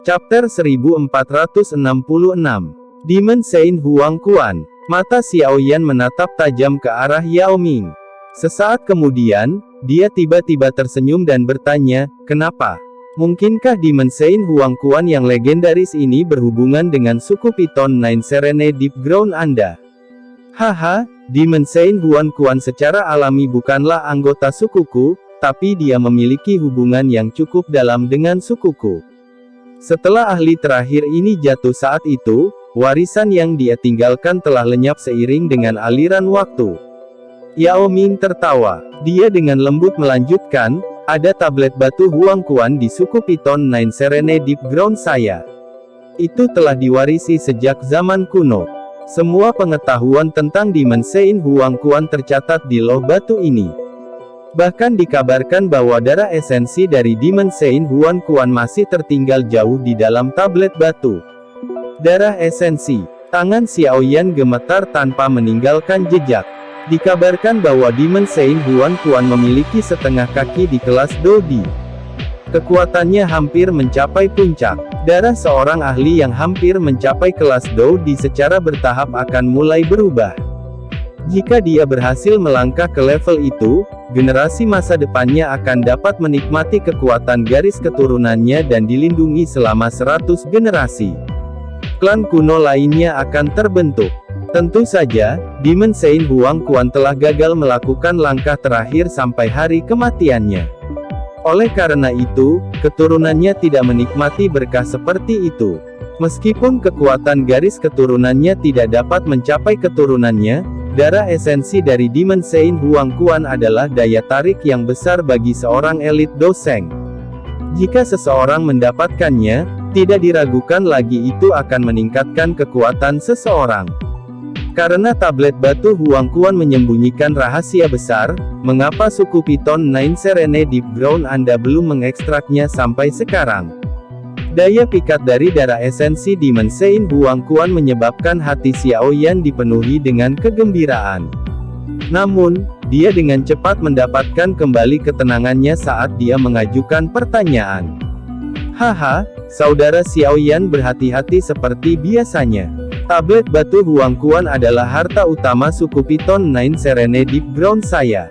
Chapter 1466. Demon Saint Huang Quan. Mata Xiaoyan menatap tajam ke arah Yao Ming. Sesaat kemudian, dia tiba-tiba tersenyum dan bertanya, "Kenapa? Mungkinkah Demon Saint Huang Quan yang legendaris ini berhubungan dengan suku Python Nine Serene Deep Ground Anda?" "Haha, Demon Saint Huang Quan secara alami bukanlah anggota sukuku, tapi dia memiliki hubungan yang cukup dalam dengan sukuku. Setelah ahli terakhir ini jatuh saat itu, warisan yang dia tinggalkan telah lenyap seiring dengan aliran waktu." Yao Ming tertawa. Dia dengan lembut melanjutkan, "Ada tablet batu Huang Quan di suku Python Nine Serene Deep Ground saya. Itu telah diwarisi sejak zaman kuno. Semua pengetahuan tentang Demon Saint Huang Quan tercatat di loh batu ini. Bahkan dikabarkan bahwa darah esensi dari Demon Saint Huang Quan masih tertinggal jauh di dalam tablet batu." Darah esensi. Tangan Xiaoyan gemetar tanpa meninggalkan jejak. Dikabarkan bahwa Demon Saint Huang Quan memiliki setengah kaki di kelas Dodi. Kekuatannya hampir mencapai puncak. Darah seorang ahli yang hampir mencapai kelas Dodi secara bertahap akan mulai berubah. Jika dia berhasil melangkah ke level itu, generasi masa depannya akan dapat menikmati kekuatan garis keturunannya dan dilindungi selama 100 generasi. Klan kuno lainnya akan terbentuk. Tentu saja, Demon Saint Huang Quan telah gagal melakukan langkah terakhir sampai hari kematiannya. Oleh karena itu, keturunannya tidak menikmati berkah seperti itu. Meskipun kekuatan garis keturunannya tidak dapat mencapai keturunannya, darah esensi dari Demon Saint Huang Quan adalah daya tarik yang besar bagi seorang elit doseng. Jika seseorang mendapatkannya, tidak diragukan lagi itu akan meningkatkan kekuatan seseorang. Karena tablet batu Huang Quan menyembunyikan rahasia besar, mengapa suku Python Nine Serene Deep Ground Anda belum mengekstraknya sampai sekarang? Daya pikat dari darah esensi Demon Saint Huang Quan menyebabkan hati Xiaoyan dipenuhi dengan kegembiraan. Namun, dia dengan cepat mendapatkan kembali ketenangannya saat dia mengajukan pertanyaan. "Haha, saudara Xiaoyan berhati-hati seperti biasanya. Tablet batu Huang Quan adalah harta utama suku Python Nine Serene Deep Ground saya.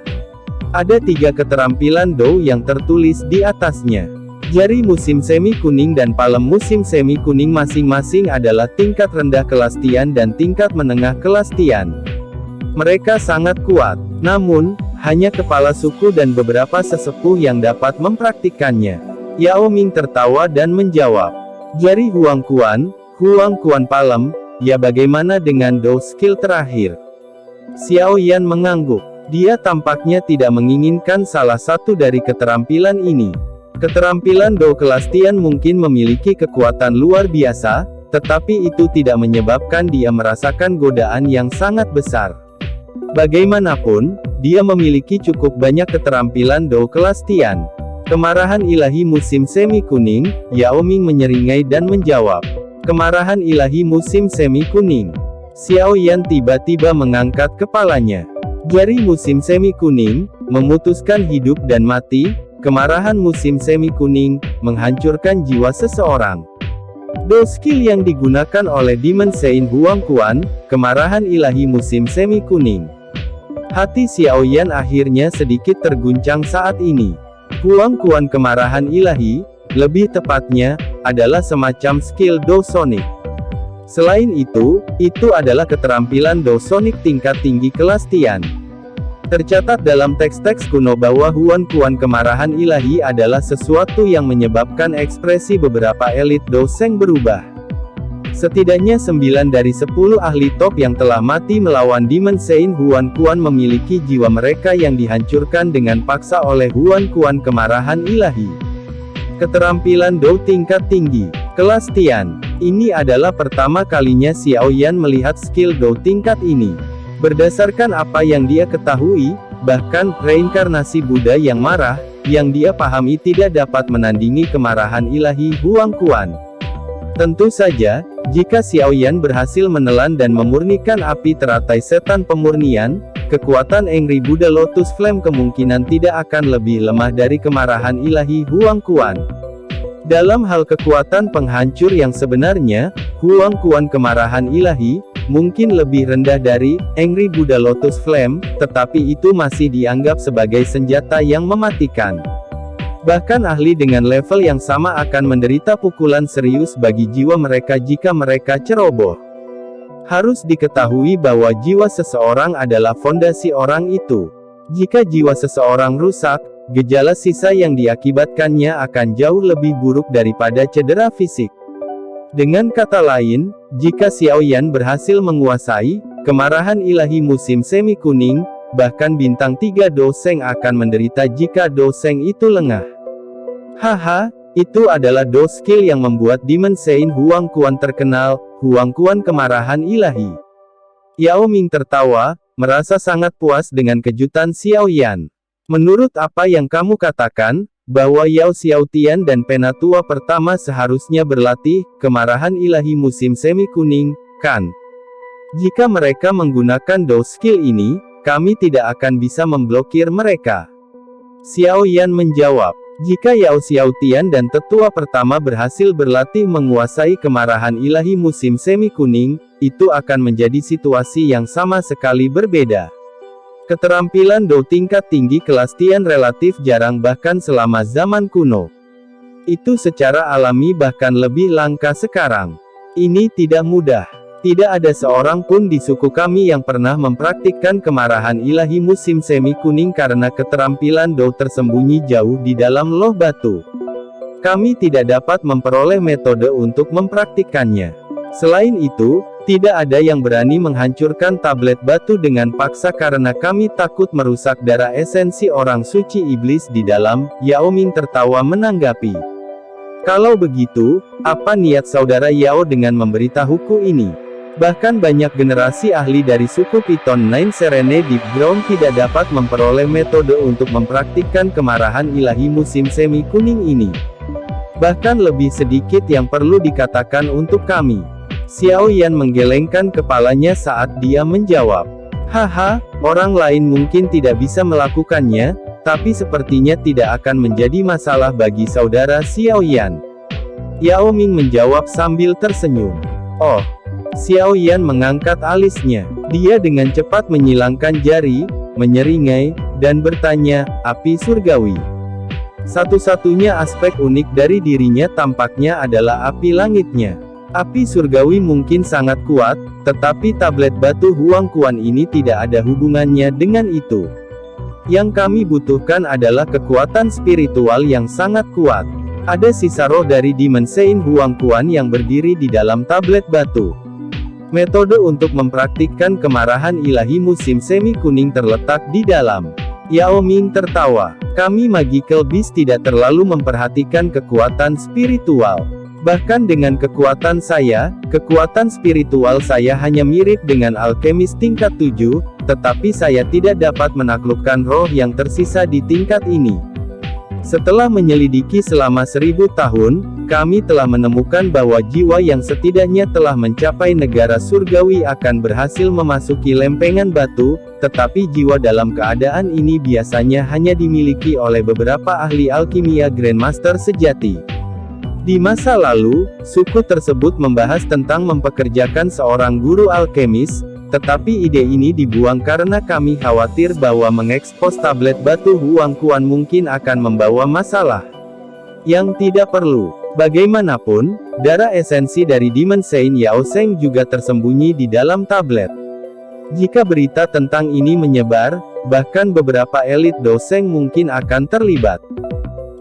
Ada 3 keterampilan Dou yang tertulis di atasnya. Jari musim semi kuning dan palem musim semi kuning masing-masing adalah tingkat rendah kelas Tian dan tingkat menengah kelas Tian. Mereka sangat kuat, namun, hanya kepala suku dan beberapa sesepuh yang dapat mempraktikkannya." Yao Ming tertawa dan menjawab, "Jari Huang Quan palem, ya bagaimana dengan Dou skill terakhir?" Xiaoyan mengangguk. Dia tampaknya tidak menginginkan salah satu dari keterampilan ini. Keterampilan Dou kelas Tian mungkin memiliki kekuatan luar biasa, tetapi itu tidak menyebabkan dia merasakan godaan yang sangat besar. Bagaimanapun, dia memiliki cukup banyak keterampilan Dou kelas Tian. "Kemarahan ilahi musim semi kuning," Yao Ming menyeringai dan menjawab. "Kemarahan ilahi musim semi kuning." Xiaoyan tiba-tiba mengangkat kepalanya. "Jari musim semi kuning, memutuskan hidup dan mati. Kemarahan musim semi kuning, menghancurkan jiwa seseorang. Dou skill yang digunakan oleh Demon Saint Huang Quan, kemarahan ilahi musim semi kuning." Hati Xiaoyan akhirnya sedikit terguncang saat ini. Huang Quan kemarahan ilahi, lebih tepatnya, adalah semacam skill Dou Sonic. Selain itu adalah keterampilan Dou Sonic tingkat tinggi kelas Tian. Tercatat dalam teks-teks kuno bahwa Huang Quan kemarahan ilahi adalah sesuatu yang menyebabkan ekspresi beberapa elit doseng berubah. Setidaknya 9 dari 10 ahli top yang telah mati melawan Demon Saint Huang Quan memiliki jiwa mereka yang dihancurkan dengan paksa oleh Huang Quan kemarahan ilahi. Keterampilan Dou tingkat tinggi, kelas Tian. Ini adalah pertama kalinya Xiaoyan melihat skill Dou tingkat ini. Berdasarkan apa yang dia ketahui, bahkan reinkarnasi Buddha yang marah, yang dia pahami tidak dapat menandingi kemarahan ilahi Huang Quan. Tentu saja, jika Xiaoyan berhasil menelan dan memurnikan api teratai setan pemurnian, kekuatan Angry Buddha Lotus Flame kemungkinan tidak akan lebih lemah dari kemarahan ilahi Huang Quan. Dalam hal kekuatan penghancur yang sebenarnya, Huang Quan kemarahan ilahi, mungkin lebih rendah dari Angry Buddha Lotus Flame, tetapi itu masih dianggap sebagai senjata yang mematikan. Bahkan ahli dengan level yang sama akan menderita pukulan serius bagi jiwa mereka jika mereka ceroboh. Harus diketahui bahwa jiwa seseorang adalah fondasi orang itu. Jika jiwa seseorang rusak, gejala sisa yang diakibatkannya akan jauh lebih buruk daripada cedera fisik. Dengan kata lain, jika Xiao Yan berhasil menguasai kemarahan ilahi musim semi kuning, bahkan bintang 3 Doseng akan menderita jika Doseng itu lengah. Haha, itu adalah do skill yang membuat Demon Saint Huang Quan terkenal, Huang Quan kemarahan ilahi. Yao Ming tertawa, merasa sangat puas dengan kejutan Xiao Yan. Menurut apa yang kamu katakan, bahwa Yao Xiaotian dan Penatua pertama seharusnya berlatih kemarahan ilahi musim semi kuning, kan? Jika mereka menggunakan do skill ini, kami tidak akan bisa memblokir mereka. Xiao Yan menjawab, jika Yao Xiaotian dan tetua pertama berhasil berlatih menguasai kemarahan ilahi musim semi kuning, itu akan menjadi situasi yang sama sekali berbeda. Keterampilan do tingkat tinggi kelas Tian relatif jarang bahkan selama zaman kuno. Itu secara alami bahkan lebih langka sekarang. Ini tidak mudah. Tidak ada seorang pun di suku kami yang pernah mempraktikkan kemarahan ilahi musim semi kuning karena keterampilan do tersembunyi jauh di dalam loh batu. Kami tidak dapat memperoleh metode untuk mempraktikkannya. Selain itu, tidak ada yang berani menghancurkan tablet batu dengan paksa karena kami takut merusak darah esensi orang suci iblis di dalam. Yao Ming tertawa menanggapi. Kalau begitu, apa niat saudara Yao dengan memberitahuku ini? Bahkan banyak generasi ahli dari suku Python Nine Serene Deep Ground tidak dapat memperoleh metode untuk mempraktikkan kemarahan ilahi musim semi kuning ini. Bahkan lebih sedikit yang perlu dikatakan untuk kami. Xiao Yan menggelengkan kepalanya saat dia menjawab. Haha, orang lain mungkin tidak bisa melakukannya, tapi sepertinya tidak akan menjadi masalah bagi saudara Xiao Yan. Yao Ming menjawab sambil tersenyum. Oh. Xiao Yan mengangkat alisnya. Dia dengan cepat menyilangkan jari, menyeringai, dan bertanya, api surgawi. Satu-satunya aspek unik dari dirinya tampaknya adalah api langitnya. Api surgawi mungkin sangat kuat, tetapi tablet batu Huang Quan ini tidak ada hubungannya dengan itu. Yang kami butuhkan adalah kekuatan spiritual yang sangat kuat. Ada sisa roh dari Demon Saint Huang Quan yang berdiri di dalam tablet batu. Metode untuk mempraktikkan kemarahan ilahi musim semi kuning terletak di dalam. Yao Ming tertawa. Kami Magical Beast tidak terlalu memperhatikan kekuatan spiritual. Bahkan dengan kekuatan spiritual saya hanya mirip dengan alkemis tingkat 7, tetapi saya tidak dapat menaklukkan roh yang tersisa di tingkat ini. Setelah menyelidiki selama 1000 tahun, kami telah menemukan bahwa jiwa yang setidaknya telah mencapai negara surgawi akan berhasil memasuki lempengan batu, tetapi jiwa dalam keadaan ini biasanya hanya dimiliki oleh beberapa ahli alkimia Grandmaster sejati. Di masa lalu, suku tersebut membahas tentang mempekerjakan seorang guru alkemis, tetapi ide ini dibuang karena kami khawatir bahwa mengekspos tablet batu Huang Quan mungkin akan membawa masalah yang tidak perlu. Bagaimanapun, darah esensi dari Demon Saint Yao Sheng juga tersembunyi di dalam tablet. Jika berita tentang ini menyebar, bahkan beberapa elit Doseng mungkin akan terlibat.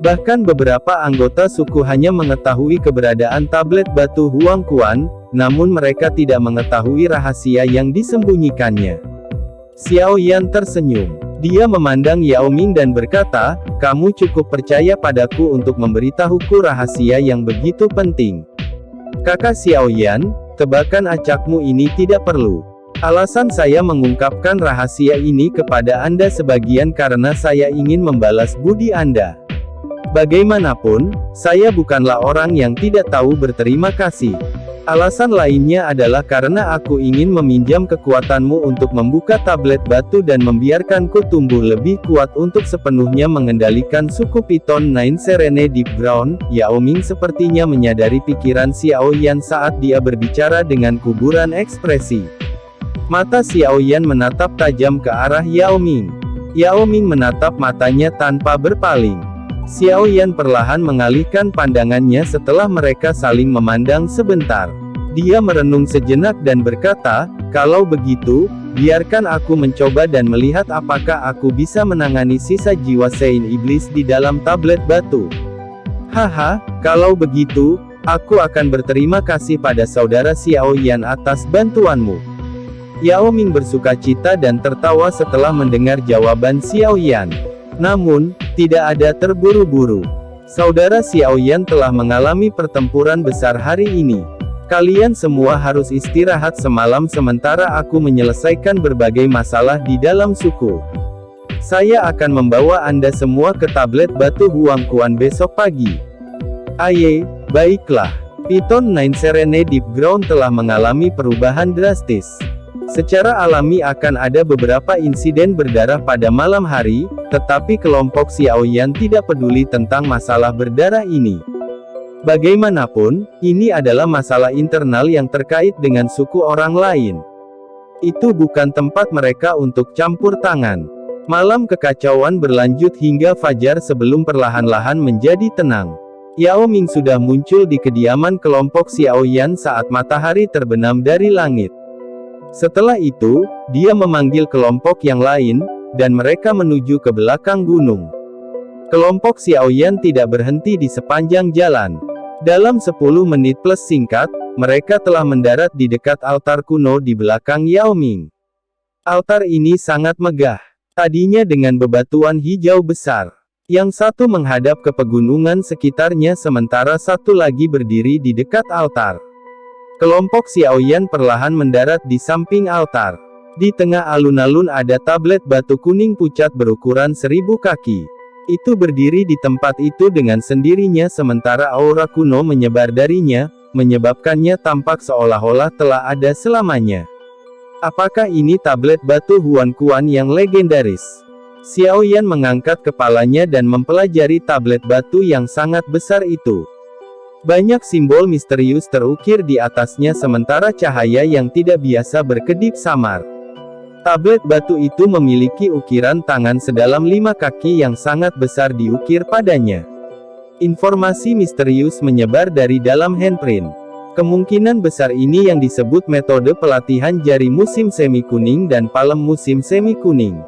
Bahkan beberapa anggota suku hanya mengetahui keberadaan tablet batu Huang Quan, namun mereka tidak mengetahui rahasia yang disembunyikannya. Xiao Yan tersenyum. Dia memandang Yao Ming dan berkata, kamu cukup percaya padaku untuk memberitahuku rahasia yang begitu penting. Kakak Xiao Yan, tebakan acakmu ini tidak perlu. Alasan saya mengungkapkan rahasia ini kepada Anda sebagian karena saya ingin membalas budi Anda. Bagaimanapun, saya bukanlah orang yang tidak tahu berterima kasih. Alasan lainnya adalah karena aku ingin meminjam kekuatanmu untuk membuka tablet batu dan membiarkanku tumbuh lebih kuat untuk sepenuhnya mengendalikan suku Python 9 Serene Deep Ground. Yao Ming sepertinya menyadari pikiran Xiao Yan saat dia berbicara dengan kuburan ekspresi. Mata Xiao Yan menatap tajam ke arah Yao Ming. Yao Ming menatap matanya tanpa berpaling. Xiao Yan perlahan mengalihkan pandangannya setelah mereka saling memandang sebentar. Dia merenung sejenak dan berkata, "Kalau begitu, biarkan aku mencoba dan melihat apakah aku bisa menangani sisa jiwa Sein Iblis di dalam tablet batu." "Haha, kalau begitu, aku akan berterima kasih pada saudara Xiao Yan atas bantuanmu." Yao Ming bersukacita dan tertawa setelah mendengar jawaban Xiao Yan. Namun, tidak ada terburu-buru. Saudara Xiao Yan telah mengalami pertempuran besar hari ini. Kalian semua harus istirahat semalam sementara aku menyelesaikan berbagai masalah di dalam suku. Saya akan membawa Anda semua ke tablet batu Huangquan besok pagi. Aye, baiklah. Python 9 Serene Deep Ground telah mengalami perubahan drastis. Secara alami akan ada beberapa insiden berdarah pada malam hari, tetapi kelompok Xiao Yan tidak peduli tentang masalah berdarah ini. Bagaimanapun, ini adalah masalah internal yang terkait dengan suku orang lain. Itu bukan tempat mereka untuk campur tangan. Malam kekacauan berlanjut hingga fajar sebelum perlahan-lahan menjadi tenang. Yao Ming sudah muncul di kediaman kelompok Xiao Yan saat matahari terbenam dari langit. Setelah itu, dia memanggil kelompok yang lain, dan mereka menuju ke belakang gunung. Kelompok Xiao Yan tidak berhenti di sepanjang jalan. Dalam 10 menit plus singkat, mereka telah mendarat di dekat altar kuno di belakang Yao Ming. Altar ini sangat megah. Tadinya dengan bebatuan hijau besar. Yang satu menghadap ke pegunungan sekitarnya sementara satu lagi berdiri di dekat altar. Kelompok Xiao Yan perlahan mendarat di samping altar. Di tengah alun-alun ada tablet batu kuning pucat berukuran 1000 kaki. Itu berdiri di tempat itu dengan sendirinya sementara aura kuno menyebar darinya, menyebabkannya tampak seolah-olah telah ada selamanya. Apakah ini tablet batu Huangquan yang legendaris? Xiao Yan mengangkat kepalanya dan mempelajari tablet batu yang sangat besar itu. Banyak simbol misterius terukir di atasnya sementara cahaya yang tidak biasa berkedip samar. Tablet batu itu memiliki ukiran tangan sedalam 5 kaki yang sangat besar diukir padanya. Informasi misterius menyebar dari dalam handprint. Kemungkinan besar ini yang disebut metode pelatihan jari musim semi kuning dan palem musim semi kuning.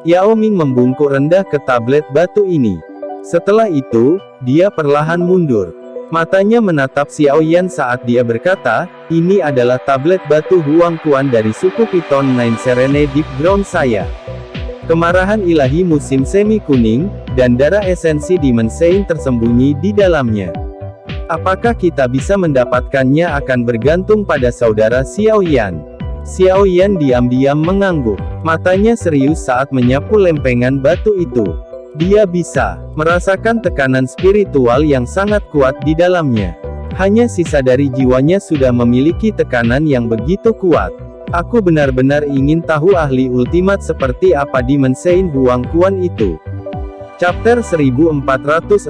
Yao Ming membungkuk rendah ke tablet batu ini. Setelah itu, dia perlahan mundur. Matanya menatap Xiao Yan saat dia berkata, "Ini adalah tablet batu Huangquan dari suku Python 9 Serene Deep Ground saya. Kemarahan ilahi musim semi kuning, dan darah esensi Demon Sein tersembunyi di dalamnya. Apakah kita bisa mendapatkannya akan bergantung pada saudara Xiao Yan." Xiao Yan diam-diam mengangguk. Matanya serius saat menyapu lempengan batu itu. Dia bisa merasakan tekanan spiritual yang sangat kuat di dalamnya. Hanya sisa dari jiwanya sudah memiliki tekanan yang begitu kuat. Aku benar-benar ingin tahu ahli ultimat seperti apa Demon Sein Huangquan itu. Chapter 1467.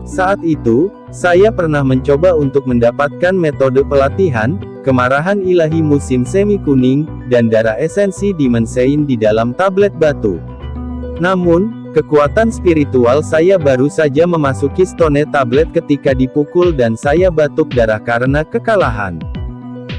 Saat itu, saya pernah mencoba untuk mendapatkan metode pelatihan, kemarahan ilahi musim semi kuning, dan darah esensi Demon Sein di dalam tablet batu. Namun, kekuatan spiritual saya baru saja memasuki stone tablet ketika dipukul dan saya batuk darah karena kekalahan.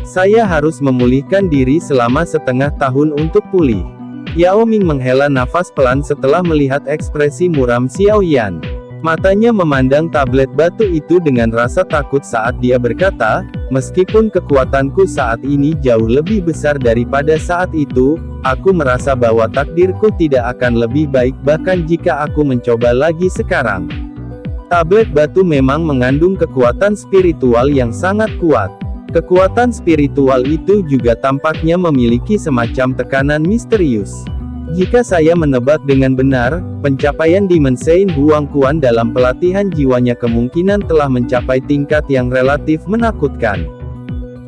Saya harus memulihkan diri selama setengah tahun untuk pulih. Yao Ming menghela nafas pelan setelah melihat ekspresi muram Xiao Yan. Matanya memandang tablet batu itu dengan rasa takut saat dia berkata, "Meskipun kekuatanku saat ini jauh lebih besar daripada saat itu, aku merasa bahwa takdirku tidak akan lebih baik bahkan jika aku mencoba lagi sekarang." Tablet batu memang mengandung kekuatan spiritual yang sangat kuat. Kekuatan spiritual itu juga tampaknya memiliki semacam tekanan misterius. Jika saya menebak dengan benar, pencapaian Demon Sein Huangquan dalam pelatihan jiwanya kemungkinan telah mencapai tingkat yang relatif menakutkan.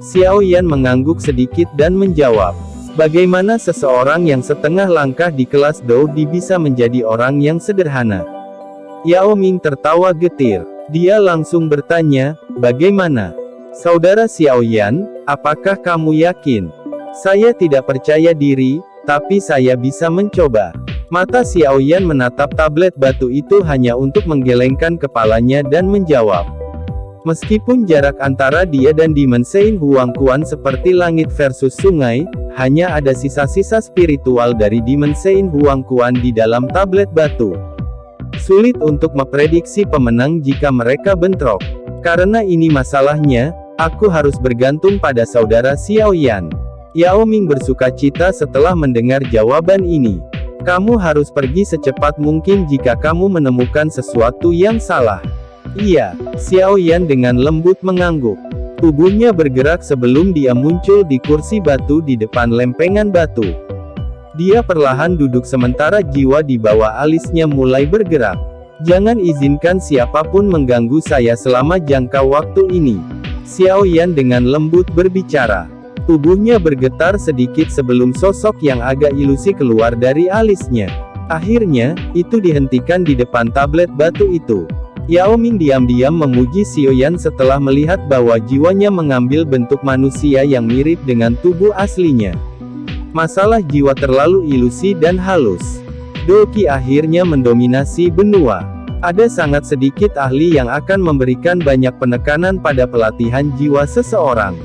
Xiao Yan mengangguk sedikit dan menjawab, bagaimana seseorang yang setengah langkah di kelas Dou Di bisa menjadi orang yang sederhana? Yao Ming tertawa getir. Dia langsung bertanya, bagaimana? Saudara Xiao Yan, apakah kamu yakin? Saya tidak percaya diri, tapi saya bisa mencoba. Mata Xiao Yan menatap tablet batu itu hanya untuk menggelengkan kepalanya dan menjawab. Meskipun jarak antara dia dan Demon Sein Huangquan seperti langit versus sungai, hanya ada sisa-sisa spiritual dari Demon Sein Huangquan di dalam tablet batu. Sulit untuk memprediksi pemenang jika mereka bentrok. Karena ini masalahnya, aku harus bergantung pada saudara Xiao Yan. Yao Ming bersukacita setelah mendengar jawaban ini. Kamu harus pergi secepat mungkin jika kamu menemukan sesuatu yang salah. Iya, Xiao Yan dengan lembut mengangguk. Tubuhnya bergerak sebelum dia muncul di kursi batu di depan lempengan batu. Dia perlahan duduk sementara jiwa di bawah alisnya mulai bergerak. Jangan izinkan siapapun mengganggu saya selama jangka waktu ini. Xiao Yan dengan lembut berbicara. Tubuhnya bergetar sedikit sebelum sosok yang agak ilusi keluar dari alisnya. Akhirnya, itu dihentikan di depan tablet batu itu. Yao Ming diam-diam memuji Xiao Yan setelah melihat bahwa jiwanya mengambil bentuk manusia yang mirip dengan tubuh aslinya. Masalah jiwa terlalu ilusi dan halus. Doki akhirnya mendominasi benua. Ada sangat sedikit ahli yang akan memberikan banyak penekanan pada pelatihan jiwa seseorang.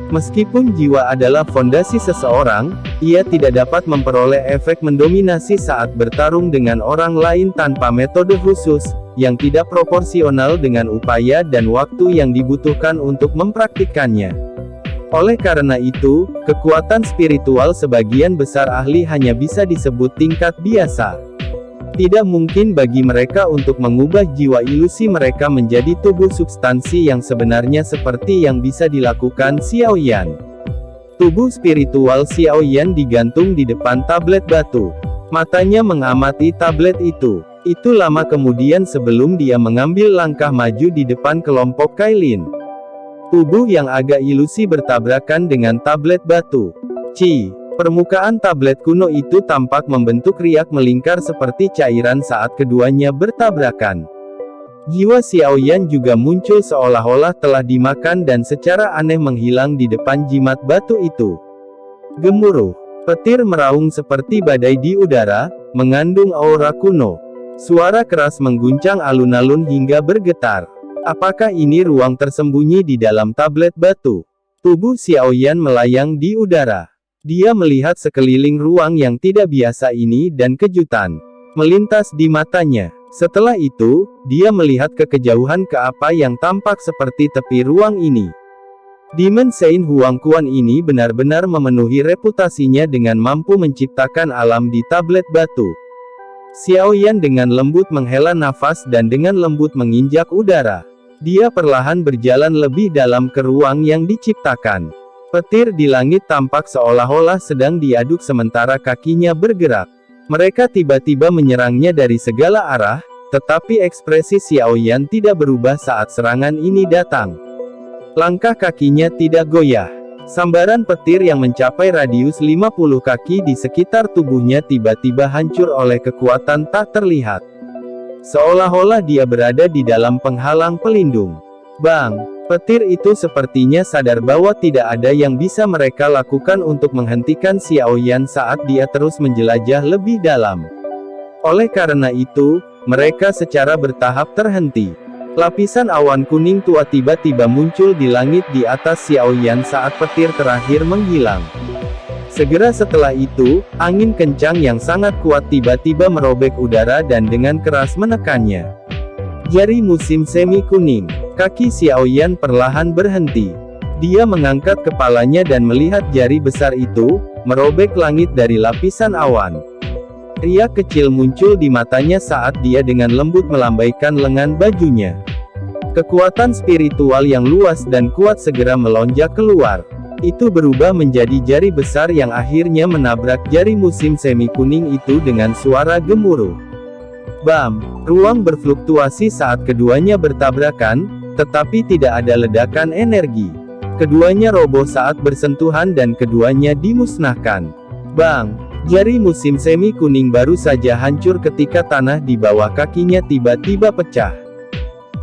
Meskipun jiwa adalah fondasi seseorang, ia tidak dapat memperoleh efek mendominasi saat bertarung dengan orang lain tanpa metode khusus, yang tidak proporsional dengan upaya dan waktu yang dibutuhkan untuk mempraktikkannya. Oleh karena itu, kekuatan spiritual sebagian besar ahli hanya bisa disebut tingkat biasa. Tidak mungkin bagi mereka untuk mengubah jiwa ilusi mereka menjadi tubuh substansi yang sebenarnya seperti yang bisa dilakukan Xiao Yan. Tubuh spiritual Xiao Yan digantung di depan tablet batu. Matanya mengamati tablet itu. Itu lama kemudian sebelum dia mengambil langkah maju di depan kelompok Kailin. Tubuh yang agak ilusi bertabrakan dengan tablet batu. Permukaan tablet kuno itu tampak membentuk riak melingkar seperti cairan saat keduanya bertabrakan. Jiwa Xiao Yan juga muncul seolah-olah telah dimakan dan secara aneh menghilang di depan jimat batu itu. Gemuruh. Petir meraung seperti badai di udara, mengandung aura kuno. Suara keras mengguncang alun-alun hingga bergetar. Apakah ini ruang tersembunyi di dalam tablet batu? Tubuh Xiao Yan melayang di udara. Dia melihat sekeliling ruang yang tidak biasa ini dan kejutan melintas di matanya. Setelah itu, dia melihat ke kejauhan ke apa yang tampak seperti tepi ruang ini. Demon Sein Huangquan ini benar-benar memenuhi reputasinya dengan mampu menciptakan alam di tablet batu. Xiao Yan dengan lembut menghela nafas dan dengan lembut menginjak udara. Dia perlahan berjalan lebih dalam ke ruang yang diciptakan. Petir di langit tampak seolah-olah sedang diaduk sementara kakinya bergerak. Mereka tiba-tiba menyerangnya dari segala arah, tetapi ekspresi Xiao Yan tidak berubah saat serangan ini datang. Langkah kakinya tidak goyah. Sambaran petir yang mencapai radius 50 kaki di sekitar tubuhnya tiba-tiba hancur oleh kekuatan tak terlihat. Seolah-olah dia berada di dalam penghalang pelindung. Bang! Petir itu sepertinya sadar bahwa tidak ada yang bisa mereka lakukan untuk menghentikan Xiao Yan saat dia terus menjelajah lebih dalam. Oleh karena itu, mereka secara bertahap terhenti. Lapisan awan kuning tua tiba-tiba muncul di langit di atas Xiao Yan saat petir terakhir menghilang. Segera setelah itu, angin kencang yang sangat kuat tiba-tiba merobek udara dan dengan keras menekannya. Jari musim semi kuning. Kaki Xiao Yan perlahan berhenti. Dia mengangkat kepalanya dan melihat jari besar itu, merobek langit dari lapisan awan. Riak kecil muncul di matanya saat dia dengan lembut melambaikan lengan bajunya. Kekuatan spiritual yang luas dan kuat segera melonjak keluar. Itu berubah menjadi jari besar yang akhirnya menabrak jari musim semi kuning itu dengan suara gemuruh. Bam! Ruang berfluktuasi saat keduanya bertabrakan, tetapi tidak ada ledakan energi. Keduanya roboh saat bersentuhan dan keduanya dimusnahkan. Bang! Jari musim semi kuning baru saja hancur ketika tanah di bawah kakinya tiba-tiba pecah.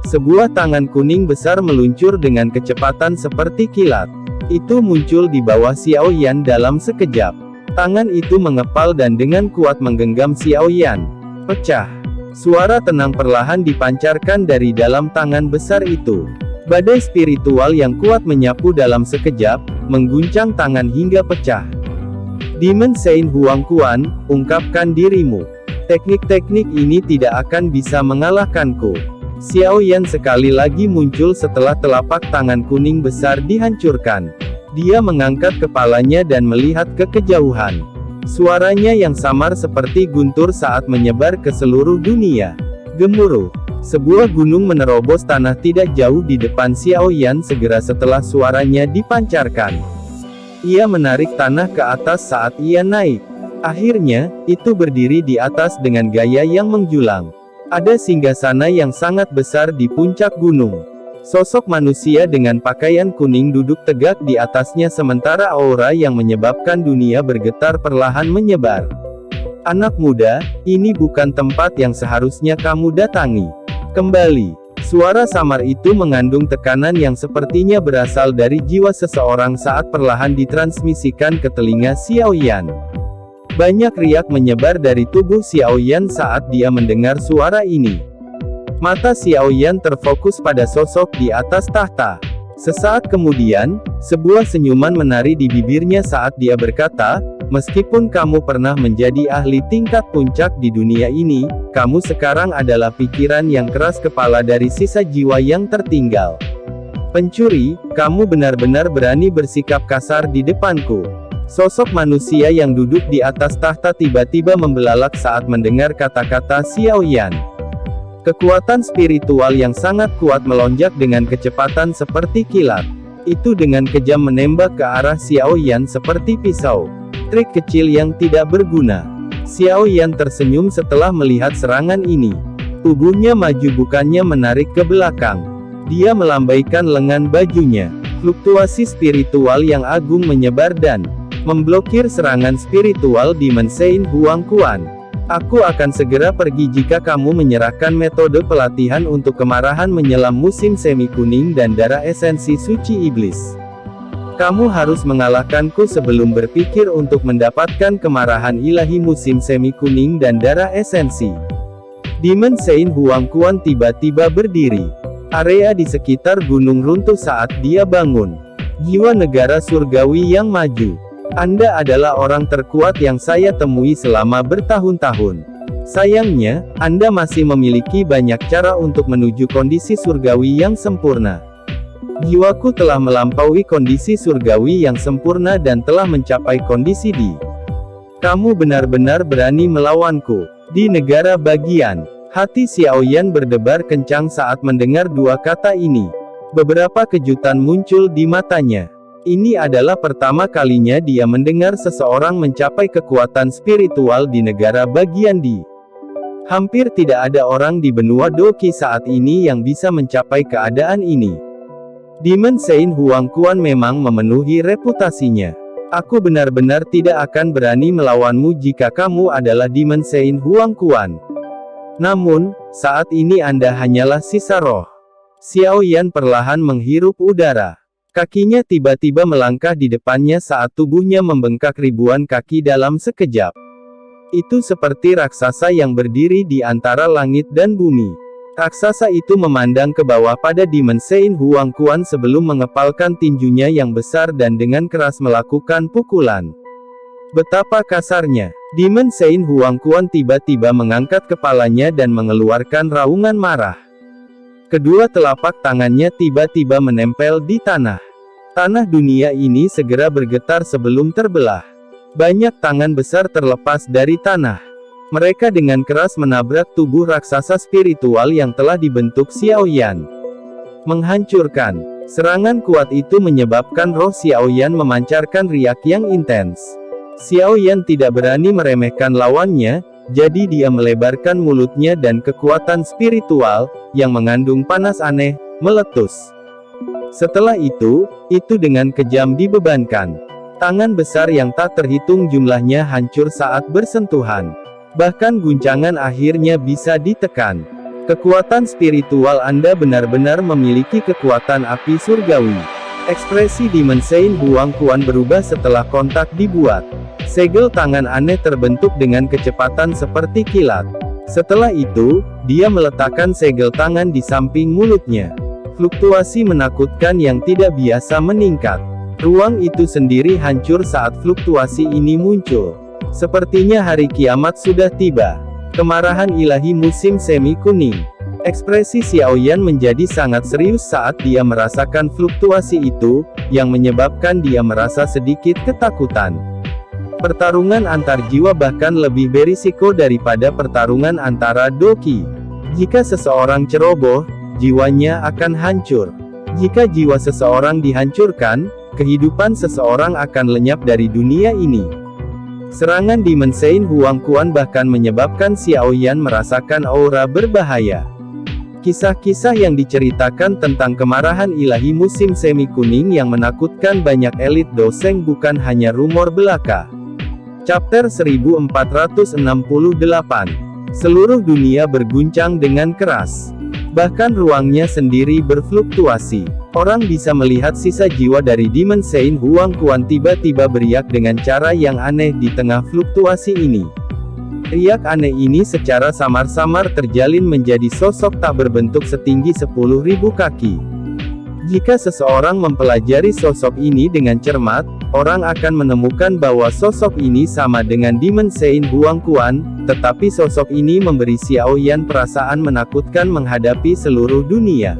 Sebuah tangan kuning besar meluncur dengan kecepatan seperti kilat. Itu muncul di bawah Xiao Yan dalam sekejap. Tangan itu mengepal dan dengan kuat menggenggam Xiao Yan. Pecah. Suara tenang perlahan dipancarkan dari dalam tangan besar itu. Badai spiritual yang kuat menyapu dalam sekejap, mengguncang tangan hingga pecah. Demon Saint Huang Quan, ungkapkan dirimu. Teknik-teknik ini tidak akan bisa mengalahkanku. Xiao Yan sekali lagi muncul setelah telapak tangan kuning besar dihancurkan. Dia mengangkat kepalanya dan melihat ke kejauhan. Suaranya yang samar seperti guntur saat menyebar ke seluruh dunia. Gemuruh. Sebuah gunung menerobos tanah tidak jauh di depan Xiao Yan segera setelah suaranya dipancarkan. Ia menarik tanah ke atas saat ia naik. Akhirnya, itu berdiri di atas dengan gaya yang menjulang. Ada singgasana yang sangat besar di puncak gunung. Sosok manusia dengan pakaian kuning duduk tegak di atasnya sementara aura yang menyebabkan dunia bergetar perlahan menyebar. Anak muda, ini bukan tempat yang seharusnya kamu datangi. Kembali. Suara samar itu mengandung tekanan yang sepertinya berasal dari jiwa seseorang saat perlahan ditransmisikan ke telinga Xiao Yan. Banyak riak menyebar dari tubuh Xiao Yan saat dia mendengar suara ini. Mata Xiao Yan terfokus pada sosok di atas tahta. Sesaat kemudian, sebuah senyuman menari di bibirnya saat dia berkata, "Meskipun kamu pernah menjadi ahli tingkat puncak di dunia ini, kamu sekarang adalah pikiran yang keras kepala dari sisa jiwa yang tertinggal. Pencuri, kamu benar-benar berani bersikap kasar di depanku." Sosok manusia yang duduk di atas tahta tiba-tiba membelalak saat mendengar kata-kata Xiao Yan. Kekuatan spiritual yang sangat kuat melonjak dengan kecepatan seperti kilat. Itu dengan kejam menembak ke arah Xiao Yan seperti pisau. Trik kecil yang tidak berguna. Xiao Yan tersenyum setelah melihat serangan ini. Tubuhnya maju bukannya menarik ke belakang. Dia melambaikan lengan bajunya. Fluktuasi spiritual yang agung menyebar dan memblokir serangan spiritual Demon Saint Huang Quan. Aku akan segera pergi jika kamu menyerahkan metode pelatihan untuk kemarahan menyelam musim semi kuning dan darah esensi suci iblis. Kamu harus mengalahkanku sebelum berpikir untuk mendapatkan kemarahan ilahi musim semi kuning dan darah esensi. Demon Saint Huang Quan tiba-tiba berdiri. Area di sekitar gunung runtuh saat dia bangun. Jiwa negara surgawi yang maju. Anda adalah orang terkuat yang saya temui selama bertahun-tahun. Sayangnya, Anda masih memiliki banyak cara untuk menuju kondisi surgawi yang sempurna. Jiwaku telah melampaui kondisi surgawi yang sempurna dan telah mencapai kondisi di. Kamu benar-benar berani melawanku. Di negara bagian, hati Xiao Yan berdebar kencang saat mendengar dua kata ini. Beberapa kejutan muncul di matanya. Ini adalah pertama kalinya dia mendengar seseorang mencapai kekuatan spiritual di negara bagian di. Hampir tidak ada orang di benua Doqi saat ini yang bisa mencapai keadaan ini. Demon Saint Huang Quan memang memenuhi reputasinya. Aku benar-benar tidak akan berani melawanmu jika kamu adalah Demon Saint Huang Quan. Namun, saat ini Anda hanyalah sisa roh. Xiao Yan perlahan menghirup udara. Kakinya tiba-tiba melangkah di depannya saat tubuhnya membengkak ribuan kaki dalam sekejap. Itu seperti raksasa yang berdiri di antara langit dan bumi. Raksasa itu memandang ke bawah pada Demon Saint Huang Quan sebelum mengepalkan tinjunya yang besar dan dengan keras melakukan pukulan. Betapa kasarnya. Demon Saint Huang Quan tiba-tiba mengangkat kepalanya dan mengeluarkan raungan marah. Kedua telapak tangannya tiba-tiba menempel di tanah. Tanah dunia ini segera bergetar sebelum terbelah. Banyak tangan besar terlepas dari tanah. Mereka dengan keras menabrak tubuh raksasa spiritual yang telah dibentuk Xiao Yan. Menghancurkan. Serangan kuat itu menyebabkan roh Xiaoyan memancarkan riak yang intens. Xiaoyan tidak berani meremehkan lawannya, jadi dia melebarkan mulutnya dan kekuatan spiritual, yang mengandung panas aneh, meletus. Setelah itu dengan kejam dibebankan. Tangan besar yang tak terhitung jumlahnya hancur saat bersentuhan. Bahkan guncangan akhirnya bisa ditekan. Kekuatan spiritual Anda benar-benar memiliki kekuatan api surgawi. Ekspresi Demon Saint Huang Quan berubah setelah kontak dibuat. Segel tangan aneh terbentuk dengan kecepatan seperti kilat. Setelah itu, dia meletakkan segel tangan di samping mulutnya. Fluktuasi menakutkan yang tidak biasa meningkat. Ruang itu sendiri hancur saat fluktuasi ini muncul. Sepertinya hari kiamat sudah tiba. Kemarahan ilahi musim semi kuning. Ekspresi Xiaoyan menjadi sangat serius saat dia merasakan fluktuasi itu, yang menyebabkan dia merasa sedikit ketakutan. Pertarungan antar jiwa bahkan lebih berisiko daripada pertarungan antara doki. Jika seseorang ceroboh, jiwanya akan hancur. Jika jiwa seseorang dihancurkan, kehidupan seseorang akan lenyap dari dunia ini. Serangan Demon Saint Huang Quan bahkan menyebabkan Xiaoyan merasakan aura berbahaya. Kisah-kisah yang diceritakan tentang kemarahan ilahi musim semi kuning yang menakutkan banyak elit doseng bukan hanya rumor belaka. Chapter 1468. Seluruh dunia berguncang dengan keras. Bahkan ruangnya sendiri berfluktuasi. Orang bisa melihat sisa jiwa dari Demon Saint Huang Quan tiba-tiba beriak dengan cara yang aneh di tengah fluktuasi ini. Riak aneh ini secara samar-samar terjalin menjadi sosok tak berbentuk setinggi 10.000 kaki. Jika seseorang mempelajari sosok ini dengan cermat, orang akan menemukan bahwa sosok ini sama dengan Demon Saint Huang Quan, tetapi sosok ini memberi Xiaoyan perasaan menakutkan menghadapi seluruh dunia.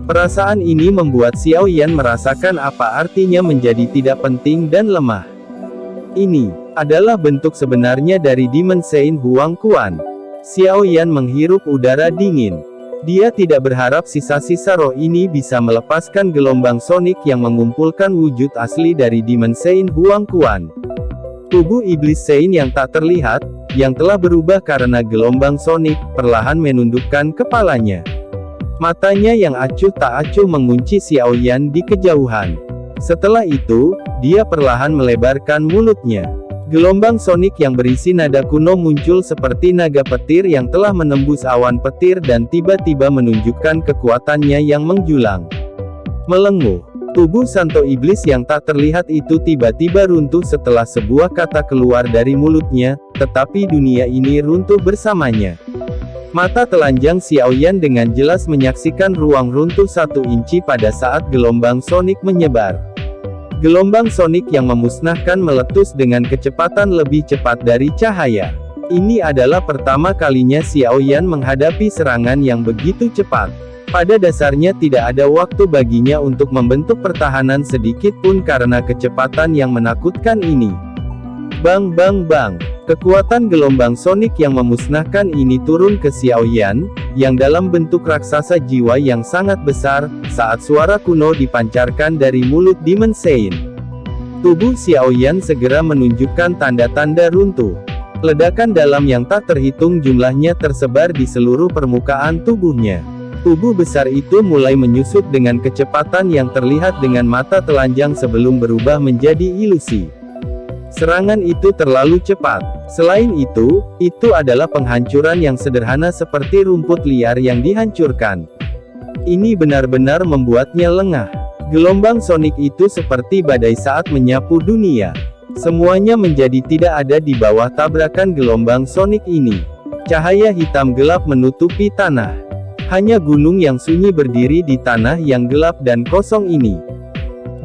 Perasaan ini membuat Xiaoyan merasakan apa artinya menjadi tidak penting dan lemah. Ini adalah bentuk sebenarnya dari Demon Saint Huang Quan. Xiaoyan menghirup udara dingin. Dia tidak berharap sisa-sisa roh ini bisa melepaskan gelombang sonik yang mengumpulkan wujud asli dari Demon Saint Huang Quan. Tubuh iblis Saint yang tak terlihat, yang telah berubah karena gelombang sonik, perlahan menundukkan kepalanya. Matanya yang acuh tak acuh mengunci Xiaoyan di kejauhan. Setelah itu, dia perlahan melebarkan mulutnya. Gelombang sonik yang berisi nada kuno muncul seperti naga petir yang telah menembus awan petir dan tiba-tiba menunjukkan kekuatannya yang menjulang. Melenguh. Tubuh Santo Iblis yang tak terlihat itu tiba-tiba runtuh setelah sebuah kata keluar dari mulutnya, tetapi dunia ini runtuh bersamanya. Mata telanjang Xiaoyan dengan jelas menyaksikan ruang runtuh 1 inci pada saat gelombang sonik menyebar. Gelombang sonik yang memusnahkan meletus dengan kecepatan lebih cepat dari cahaya. Ini adalah pertama kalinya Xiaoyan menghadapi serangan yang begitu cepat. Pada dasarnya tidak ada waktu baginya untuk membentuk pertahanan sedikit pun karena kecepatan yang menakutkan ini. Bang bang bang. Kekuatan gelombang sonik yang memusnahkan ini turun ke Xiaoyan, yang dalam bentuk raksasa jiwa yang sangat besar, saat suara kuno dipancarkan dari mulut Demon Saint. Tubuh Xiaoyan segera menunjukkan tanda-tanda runtuh. Ledakan dalam yang tak terhitung jumlahnya tersebar di seluruh permukaan tubuhnya. Tubuh besar itu mulai menyusut dengan kecepatan yang terlihat dengan mata telanjang sebelum berubah menjadi ilusi. Serangan itu terlalu cepat. Selain itu adalah penghancuran yang sederhana seperti rumput liar yang dihancurkan. Ini benar-benar membuatnya lengah. Gelombang sonik itu seperti badai saat menyapu dunia. Semuanya menjadi tidak ada di bawah tabrakan gelombang sonik ini. Cahaya hitam gelap menutupi tanah. Hanya gunung yang sunyi berdiri di tanah yang gelap dan kosong ini.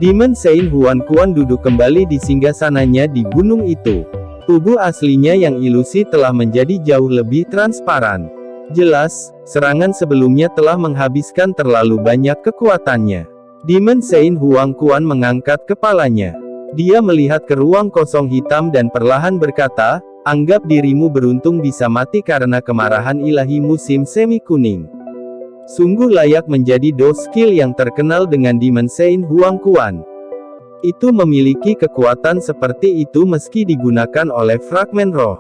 Demon Saint Huang Quan duduk kembali di singgasananya di gunung itu. Tubuh aslinya yang ilusi telah menjadi jauh lebih transparan. Jelas, serangan sebelumnya telah menghabiskan terlalu banyak kekuatannya. Demon Saint Huang Quan mengangkat kepalanya. Dia melihat ke ruang kosong hitam dan perlahan berkata, "Anggap dirimu beruntung bisa mati karena kemarahan ilahi musim semi kuning." Sungguh layak menjadi do skill yang terkenal dengan Demon Sein Huang Quan. Itu memiliki kekuatan seperti itu meski digunakan oleh fragmen roh.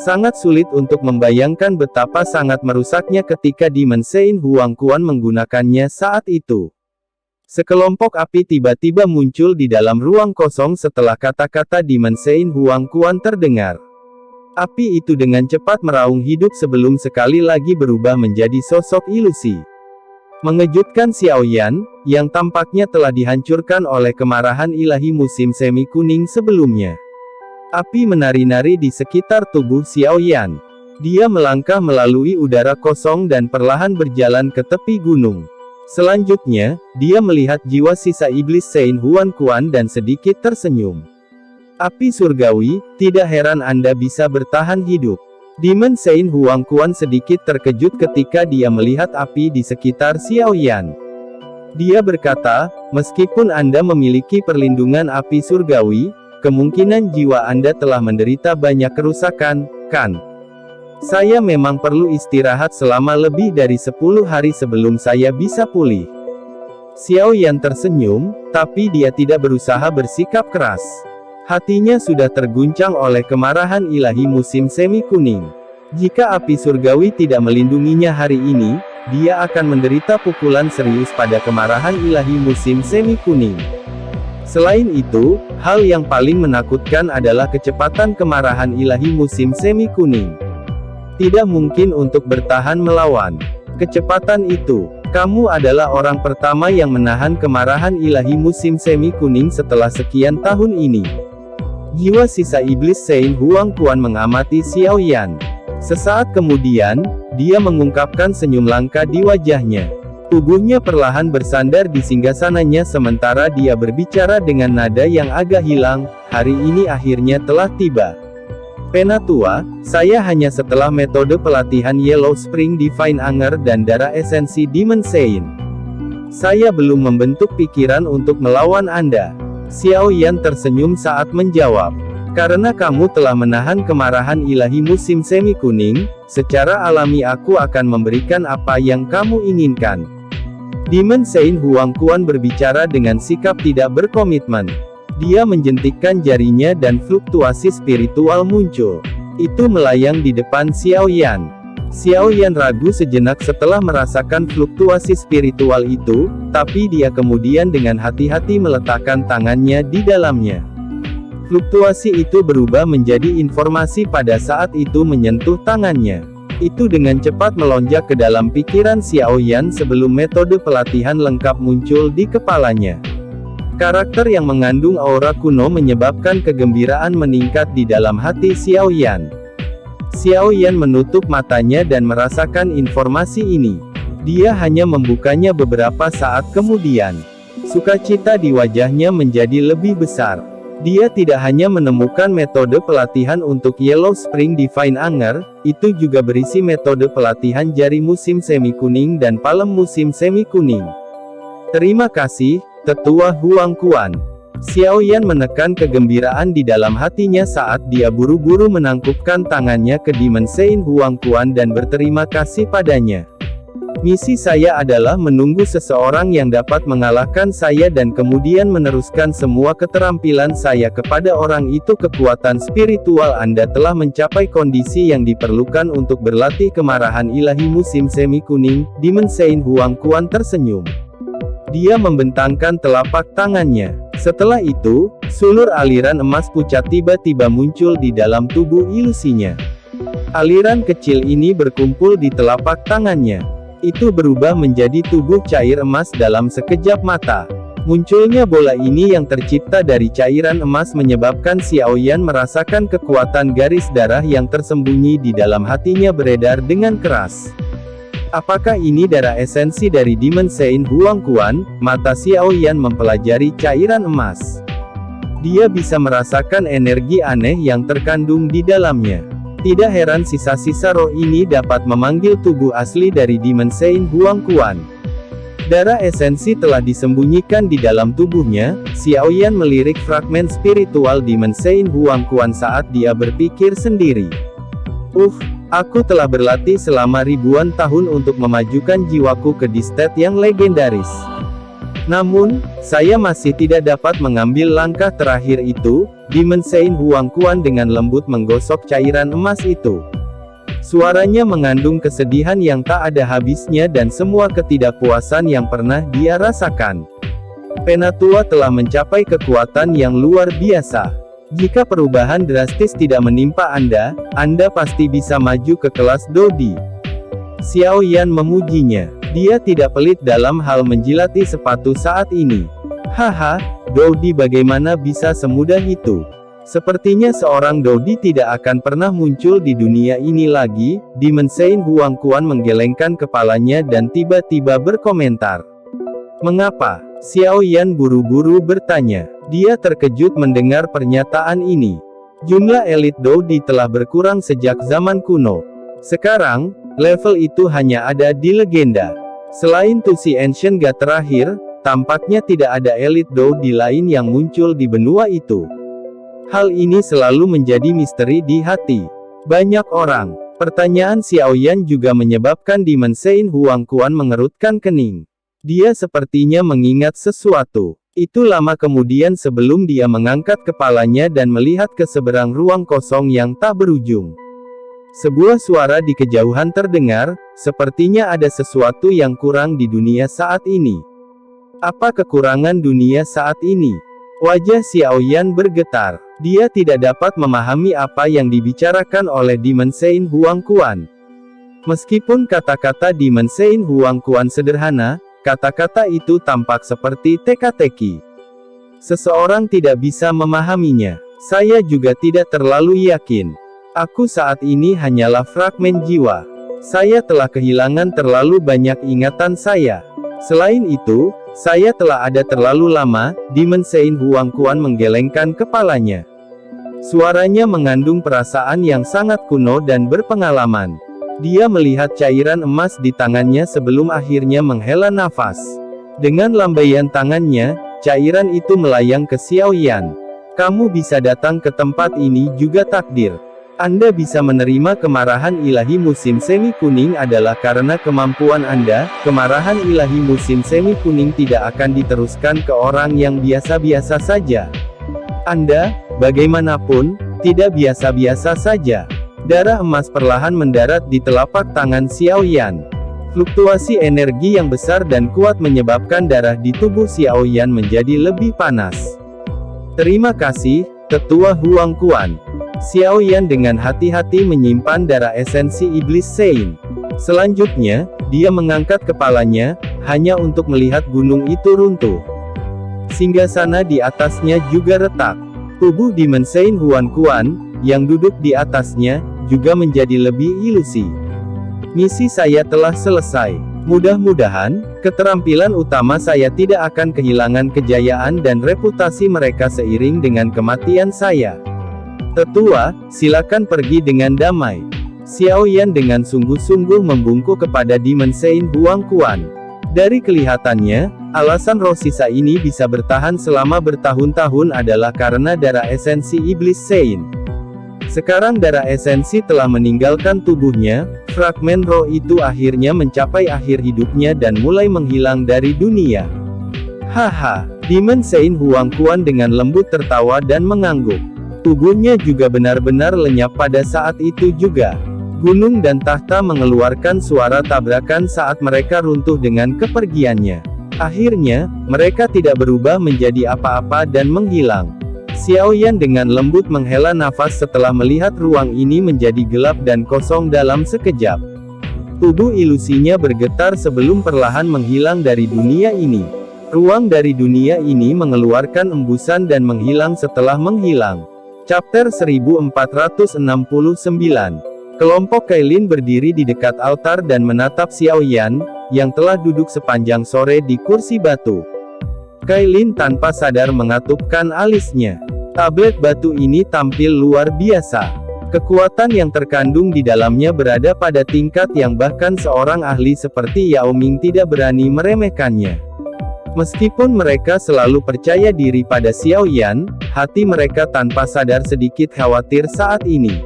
Sangat sulit untuk membayangkan betapa sangat merusaknya ketika Demon Sein Huang Quan menggunakannya saat itu. Sekelompok api tiba-tiba muncul di dalam ruang kosong setelah kata-kata Demon Sein Huang Quan terdengar. Api itu dengan cepat meraung hidup sebelum sekali lagi berubah menjadi sosok ilusi. Mengejutkan Xiao Yan, yang tampaknya telah dihancurkan oleh kemarahan ilahi musim semi kuning sebelumnya. Api menari-nari di sekitar tubuh Xiao Yan. Dia melangkah melalui udara kosong dan perlahan berjalan ke tepi gunung. Selanjutnya, dia melihat jiwa sisa iblis Sein Huang Quan dan sedikit tersenyum. Api surgawi, tidak heran Anda bisa bertahan hidup. Demon Sein Huang Quan sedikit terkejut ketika dia melihat api di sekitar Xiao Yan. Dia berkata, meskipun Anda memiliki perlindungan api surgawi, kemungkinan jiwa Anda telah menderita banyak kerusakan, kan? Saya memang perlu istirahat selama lebih dari 10 hari sebelum saya bisa pulih. Xiao Yan tersenyum, tapi dia tidak berusaha bersikap keras. Hatinya sudah terguncang oleh kemarahan ilahi musim semi kuning. Jika api surgawi tidak melindunginya hari ini, dia akan menderita pukulan serius pada kemarahan ilahi musim semi kuning. Selain itu, hal yang paling menakutkan adalah kecepatan kemarahan ilahi musim semi kuning. Tidak mungkin untuk bertahan melawan kecepatan itu. Kamu adalah orang pertama yang menahan kemarahan ilahi musim semi kuning setelah sekian tahun ini. Jiwa sisa iblis Sein Huang Quan mengamati Xiao Yan. Sesaat kemudian, dia mengungkapkan senyum langka di wajahnya. Tubuhnya perlahan bersandar di singgasananya sementara dia berbicara dengan nada yang agak hilang, hari ini akhirnya telah tiba. Penatua, saya hanya setelah metode pelatihan Yellow Spring Divine Anger dan darah esensi Demon Sein. Saya belum membentuk pikiran untuk melawan Anda. Xiao Yan tersenyum saat menjawab. Karena kamu telah menahan kemarahan ilahi musim semi kuning, secara alami aku akan memberikan apa yang kamu inginkan. Demon Sein Huang Quan berbicara dengan sikap tidak berkomitmen. Dia menjentikkan jarinya dan fluktuasi spiritual muncul. Itu melayang di depan Xiao Yan. Xiao Yan ragu sejenak setelah merasakan fluktuasi spiritual itu, tapi dia kemudian dengan hati-hati meletakkan tangannya di dalamnya. Fluktuasi itu berubah menjadi informasi pada saat itu menyentuh tangannya. Itu dengan cepat melonjak ke dalam pikiran Xiao Yan sebelum metode pelatihan lengkap muncul di kepalanya. Karakter yang mengandung aura kuno menyebabkan kegembiraan meningkat di dalam hati Xiao Yan. Xiao Yan menutup matanya dan merasakan informasi ini. Dia hanya membukanya beberapa saat kemudian. Sukacita di wajahnya menjadi lebih besar. Dia tidak hanya menemukan metode pelatihan untuk Yellow Spring Divine Anger, itu juga berisi metode pelatihan jari musim semi kuning dan palem musim semi kuning. Terima kasih, Tetua Huang Quan. Xiao Yan menekan kegembiraan di dalam hatinya saat dia buru-buru menangkupkan tangannya ke Demon Sein Huang Quan dan berterima kasih padanya. Misi saya adalah menunggu seseorang yang dapat mengalahkan saya dan kemudian meneruskan semua keterampilan saya kepada orang itu. Kekuatan spiritual Anda telah mencapai kondisi yang diperlukan untuk berlatih kemarahan ilahi musim semi kuning. Demon Sein Huang Quan tersenyum. Dia membentangkan telapak tangannya. Setelah itu, sulur aliran emas pucat tiba-tiba muncul di dalam tubuh ilusinya. Aliran kecil ini berkumpul di telapak tangannya. Itu berubah menjadi tubuh cair emas dalam sekejap mata. Munculnya bola ini yang tercipta dari cairan emas menyebabkan Xiao Yan merasakan kekuatan garis darah yang tersembunyi di dalam hatinya beredar dengan keras. Apakah ini darah esensi dari Demon Sein Huang Quan? Mata Xiao Yan mempelajari cairan emas. Dia bisa merasakan energi aneh yang terkandung di dalamnya. Tidak heran sisa-sisa roh ini dapat memanggil tubuh asli dari Demon Sein Huang Quan. Darah esensi telah disembunyikan di dalam tubuhnya. Xiao Yan melirik fragmen spiritual Demon Sein Huang Quan saat dia berpikir sendiri. Aku telah berlatih selama ribuan tahun untuk memajukan jiwaku ke state yang legendaris. Namun, saya masih tidak dapat mengambil langkah terakhir itu." Demon Sein Huangquan dengan lembut menggosok cairan emas itu. Suaranya mengandung kesedihan yang tak ada habisnya dan semua ketidakpuasan yang pernah dia rasakan. Penatua telah mencapai kekuatan yang luar biasa. Jika perubahan drastis tidak menimpa Anda pasti bisa maju ke kelas Dodi. Xiao Yan memujinya. Dia tidak pelit dalam hal menjilati sepatu saat ini. Haha, Dodi bagaimana bisa semudah itu? Sepertinya seorang Dodi tidak akan pernah muncul di dunia ini lagi. Demon Sein Huangquan menggelengkan kepalanya dan tiba-tiba berkomentar. Mengapa? Xiao Yan buru-buru bertanya. Dia terkejut mendengar pernyataan ini. Jumlah elit Dodi telah berkurang sejak zaman kuno. Sekarang, level itu hanya ada di legenda. Selain Tusi Ancient God terakhir, tampaknya tidak ada elit Dodi lain yang muncul di benua itu. Hal ini selalu menjadi misteri di hati banyak orang. Pertanyaan Xiao Yan juga menyebabkan Demon Sein Huangquan mengerutkan kening. Dia sepertinya mengingat sesuatu. Itu lama kemudian sebelum dia mengangkat kepalanya dan melihat ke seberang ruang kosong yang tak berujung. Sebuah suara di kejauhan terdengar, sepertinya ada sesuatu yang kurang di dunia saat ini. Apa kekurangan dunia saat ini? Wajah Xiao Yan bergetar. Dia tidak dapat memahami apa yang dibicarakan oleh Demon Sein Huangquan. Meskipun kata-kata Demon Sein Huangquan sederhana, kata-kata itu tampak seperti teka-teki. Seseorang tidak bisa memahaminya. Saya juga tidak terlalu yakin. Aku saat ini hanyalah fragmen jiwa. Saya telah kehilangan terlalu banyak ingatan saya. Selain itu, saya telah ada terlalu lama. Demon Sein Huangquan menggelengkan kepalanya. Suaranya mengandung perasaan yang sangat kuno dan berpengalaman. Dia melihat cairan emas di tangannya sebelum akhirnya menghela nafas. Dengan lambaian tangannya, cairan itu melayang ke Xiao Yan. Kamu bisa datang ke tempat ini juga takdir. Anda bisa menerima kemarahan ilahi musim semi kuning adalah karena kemampuan Anda. Kemarahan ilahi musim semi kuning tidak akan diteruskan ke orang yang biasa-biasa saja. Anda, bagaimanapun, tidak biasa-biasa saja. Darah emas perlahan mendarat di telapak tangan Xiao Yan. Fluktuasi energi yang besar dan kuat menyebabkan darah di tubuh Xiao Yan menjadi lebih panas. Terima kasih, Tetua Huangquan. Xiao Yan dengan hati-hati menyimpan darah esensi Iblis Sein. Selanjutnya, dia mengangkat kepalanya, hanya untuk melihat gunung itu runtuh. Singgasana di atasnya juga retak. Tubuh Demon Sein Huangquan, yang duduk di atasnya, juga menjadi lebih ilusi. Misi saya telah selesai. Mudah-mudahan, keterampilan utama saya tidak akan kehilangan kejayaan dan reputasi mereka seiring dengan kematian saya. Tetua, silakan pergi dengan damai. Xiao Yan dengan sungguh-sungguh membungkuk kepada Demon Sein Huangquan. Dari kelihatannya, alasan roh sisa ini bisa bertahan selama bertahun-tahun adalah karena darah esensi Iblis Sein. Sekarang darah esensi telah meninggalkan tubuhnya, fragmen roh itu akhirnya mencapai akhir hidupnya dan mulai menghilang dari dunia. Haha, Demon Sein Huangquan dengan lembut tertawa dan mengangguk. Tubuhnya juga benar-benar lenyap pada saat itu juga. Gunung dan tahta mengeluarkan suara tabrakan saat mereka runtuh dengan kepergiannya. Akhirnya, mereka tidak berubah menjadi apa-apa dan menghilang. Xiao Yan dengan lembut menghela nafas setelah melihat ruang ini menjadi gelap dan kosong dalam sekejap. Tubuh ilusinya bergetar sebelum perlahan menghilang dari dunia ini. Ruang dari dunia ini mengeluarkan embusan dan menghilang setelah menghilang. Chapter 1469. Kelompok Kailin berdiri di dekat altar dan menatap Xiao Yan, yang telah duduk sepanjang sore di kursi batu. Kailin tanpa sadar mengatupkan alisnya. Tablet batu ini tampil luar biasa. Kekuatan yang terkandung di dalamnya berada pada tingkat yang bahkan seorang ahli seperti Yao Ming tidak berani meremehkannya. Meskipun mereka selalu percaya diri pada Xiao Yan, hati mereka tanpa sadar sedikit khawatir saat ini.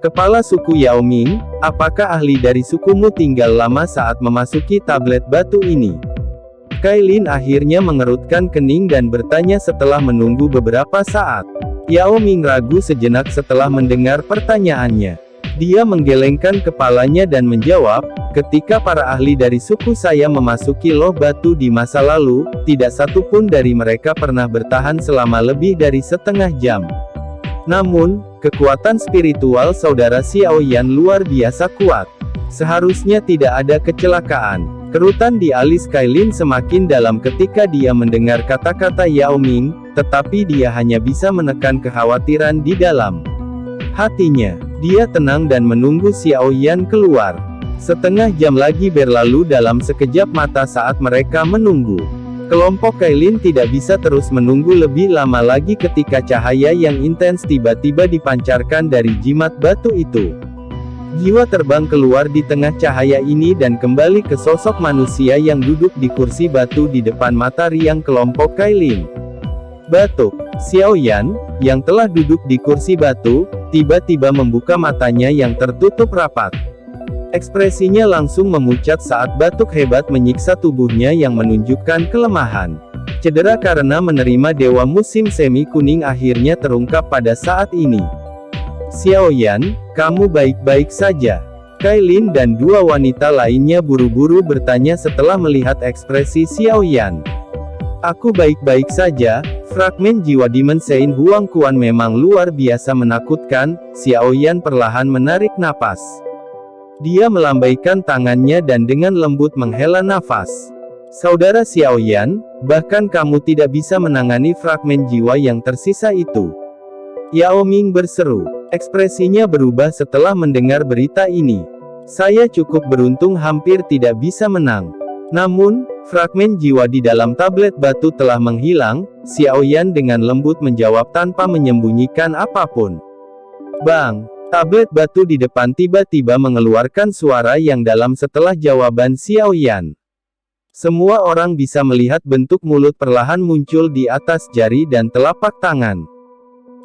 Kepala suku Yao Ming, apakah ahli dari sukumu tinggal lama saat memasuki tablet batu ini? Kailin akhirnya mengerutkan kening dan bertanya setelah menunggu beberapa saat. Yao Ming ragu sejenak setelah mendengar pertanyaannya. Dia menggelengkan kepalanya dan menjawab, ketika para ahli dari suku saya memasuki loh batu di masa lalu, tidak satu pun dari mereka pernah bertahan selama lebih dari setengah jam. Namun, kekuatan spiritual saudara Xiaoyan luar biasa kuat. Seharusnya tidak ada kecelakaan. Kerutan di alis Kailin semakin dalam ketika dia mendengar kata-kata Yao Ming, tetapi dia hanya bisa menekan kekhawatiran di dalam hatinya. Dia tenang dan menunggu Xiaoyan keluar. Setengah jam lagi berlalu dalam sekejap mata saat mereka menunggu. Kelompok Kailin tidak bisa terus menunggu lebih lama lagi ketika cahaya yang intens tiba-tiba dipancarkan dari jimat batu itu. Jiwa terbang keluar di tengah cahaya ini dan kembali ke sosok manusia yang duduk di kursi batu di depan mata riang kelompok Kailin. Batuk. Xiaoyan, yang telah duduk di kursi batu, tiba-tiba membuka matanya yang tertutup rapat. Ekspresinya langsung memucat saat batuk hebat menyiksa tubuhnya yang menunjukkan kelemahan. Cedera karena menerima dewa musim semi kuning akhirnya terungkap pada saat ini. Xiaoyan, kamu baik-baik saja? Kailin dan dua wanita lainnya buru-buru bertanya setelah melihat ekspresi Xiaoyan. Aku baik-baik saja. Fragmen jiwa Demon Sein Huang Quan memang luar biasa menakutkan. Xiaoyan perlahan menarik napas. Dia melambaikan tangannya dan dengan lembut menghela nafas. Saudara Xiaoyan, bahkan kamu tidak bisa menangani fragmen jiwa yang tersisa itu. Yao Ming berseru. Ekspresinya berubah setelah mendengar berita ini. Saya cukup beruntung hampir tidak bisa menang. Namun, fragmen jiwa di dalam tablet batu telah menghilang. Xiaoyan dengan lembut menjawab tanpa menyembunyikan apapun. Bang! Tablet batu di depan tiba-tiba mengeluarkan suara yang dalam setelah jawaban Xiaoyan. Semua orang bisa melihat bentuk mulut perlahan muncul di atas jari dan telapak tangan.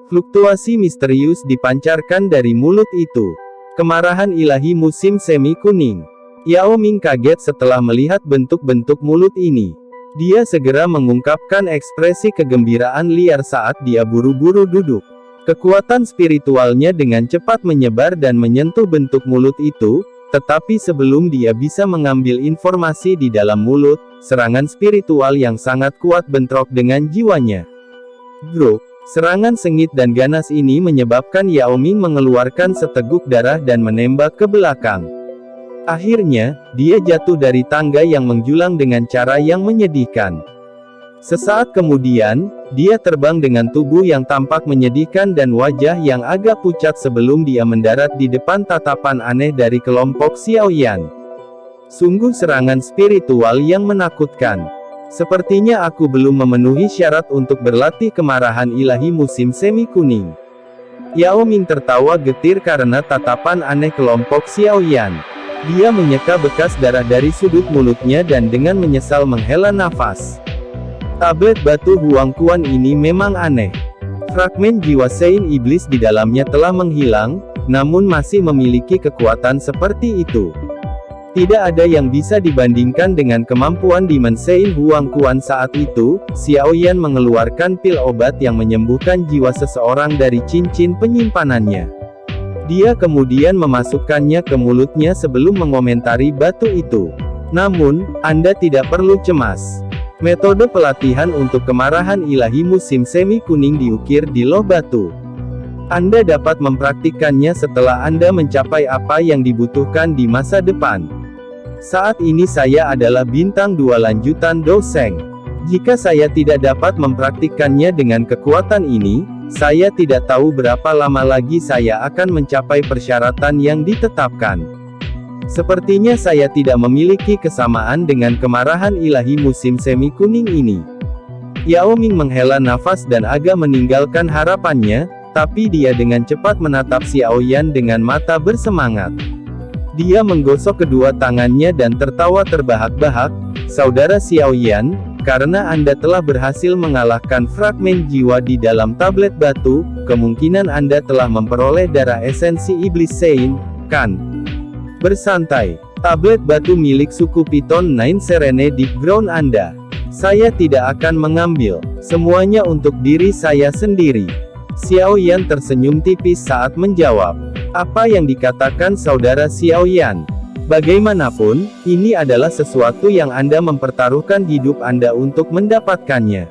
Fluktuasi misterius dipancarkan dari mulut itu. Kemarahan ilahi musim semi kuning. Yao Ming kaget setelah melihat bentuk-bentuk mulut ini. Dia segera mengungkapkan ekspresi kegembiraan liar saat dia buru-buru duduk. Kekuatan spiritualnya dengan cepat menyebar dan menyentuh bentuk mulut itu, tetapi sebelum dia bisa mengambil informasi di dalam mulut, serangan spiritual yang sangat kuat bentrok dengan jiwanya. Grok, serangan sengit dan ganas ini menyebabkan Yao Ming mengeluarkan seteguk darah dan menembak ke belakang. Akhirnya, dia jatuh dari tangga yang menjulang dengan cara yang menyedihkan. Sesaat kemudian, dia terbang dengan tubuh yang tampak menyedihkan dan wajah yang agak pucat sebelum dia mendarat di depan tatapan aneh dari kelompok Xiaoyan. Sungguh serangan spiritual yang menakutkan. Sepertinya aku belum memenuhi syarat untuk berlatih kemarahan ilahi musim semi kuning. Yao Ming tertawa getir karena tatapan aneh kelompok Xiaoyan. Dia menyeka bekas darah dari sudut mulutnya dan dengan menyesal menghela nafas. Tablet batu Huang Quan ini memang aneh. Fragmen jiwa Sein Iblis di dalamnya telah menghilang, namun masih memiliki kekuatan seperti itu. Tidak ada yang bisa dibandingkan dengan kemampuan Demon Sein Huang Quan saat itu. Xiaoyan mengeluarkan pil obat yang menyembuhkan jiwa seseorang dari cincin penyimpanannya. Dia kemudian memasukkannya ke mulutnya sebelum mengomentari batu itu. Namun, Anda tidak perlu cemas. Metode pelatihan untuk kemarahan ilahi musim semi kuning diukir di loh batu. Anda dapat mempraktikkannya setelah Anda mencapai apa yang dibutuhkan di masa depan. Saat ini saya adalah bintang 2 lanjutan Douseng. Jika saya tidak dapat mempraktikkannya dengan kekuatan ini, saya tidak tahu berapa lama lagi saya akan mencapai persyaratan yang ditetapkan. Sepertinya saya tidak memiliki kesamaan dengan kemarahan ilahi musim semi kuning ini. Yao Ming menghela nafas dan agak meninggalkan harapannya, tapi dia dengan cepat menatap Xiaoyan dengan mata bersemangat. Dia menggosok kedua tangannya dan tertawa terbahak-bahak. Saudara Xiaoyan, karena Anda telah berhasil mengalahkan fragmen jiwa di dalam tablet batu, kemungkinan Anda telah memperoleh darah esensi iblis Sein, kan? Bersantai. Tablet batu milik suku Piton Nine Serene Deep Ground Anda. Saya tidak akan mengambil. Semuanya untuk diri saya sendiri. Xiao Yan tersenyum tipis saat menjawab. Apa yang dikatakan saudara Xiao Yan? Bagaimanapun, ini adalah sesuatu yang Anda mempertaruhkan hidup Anda untuk mendapatkannya.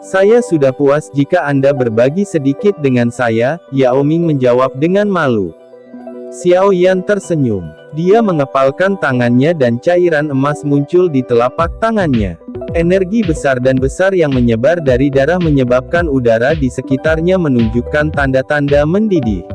Saya sudah puas jika Anda berbagi sedikit dengan saya, Yao Ming menjawab dengan malu. Xiao Yan tersenyum. Dia mengepalkan tangannya dan cairan emas muncul di telapak tangannya. Energi besar dan besar yang menyebar dari darah menyebabkan udara di sekitarnya menunjukkan tanda-tanda mendidih.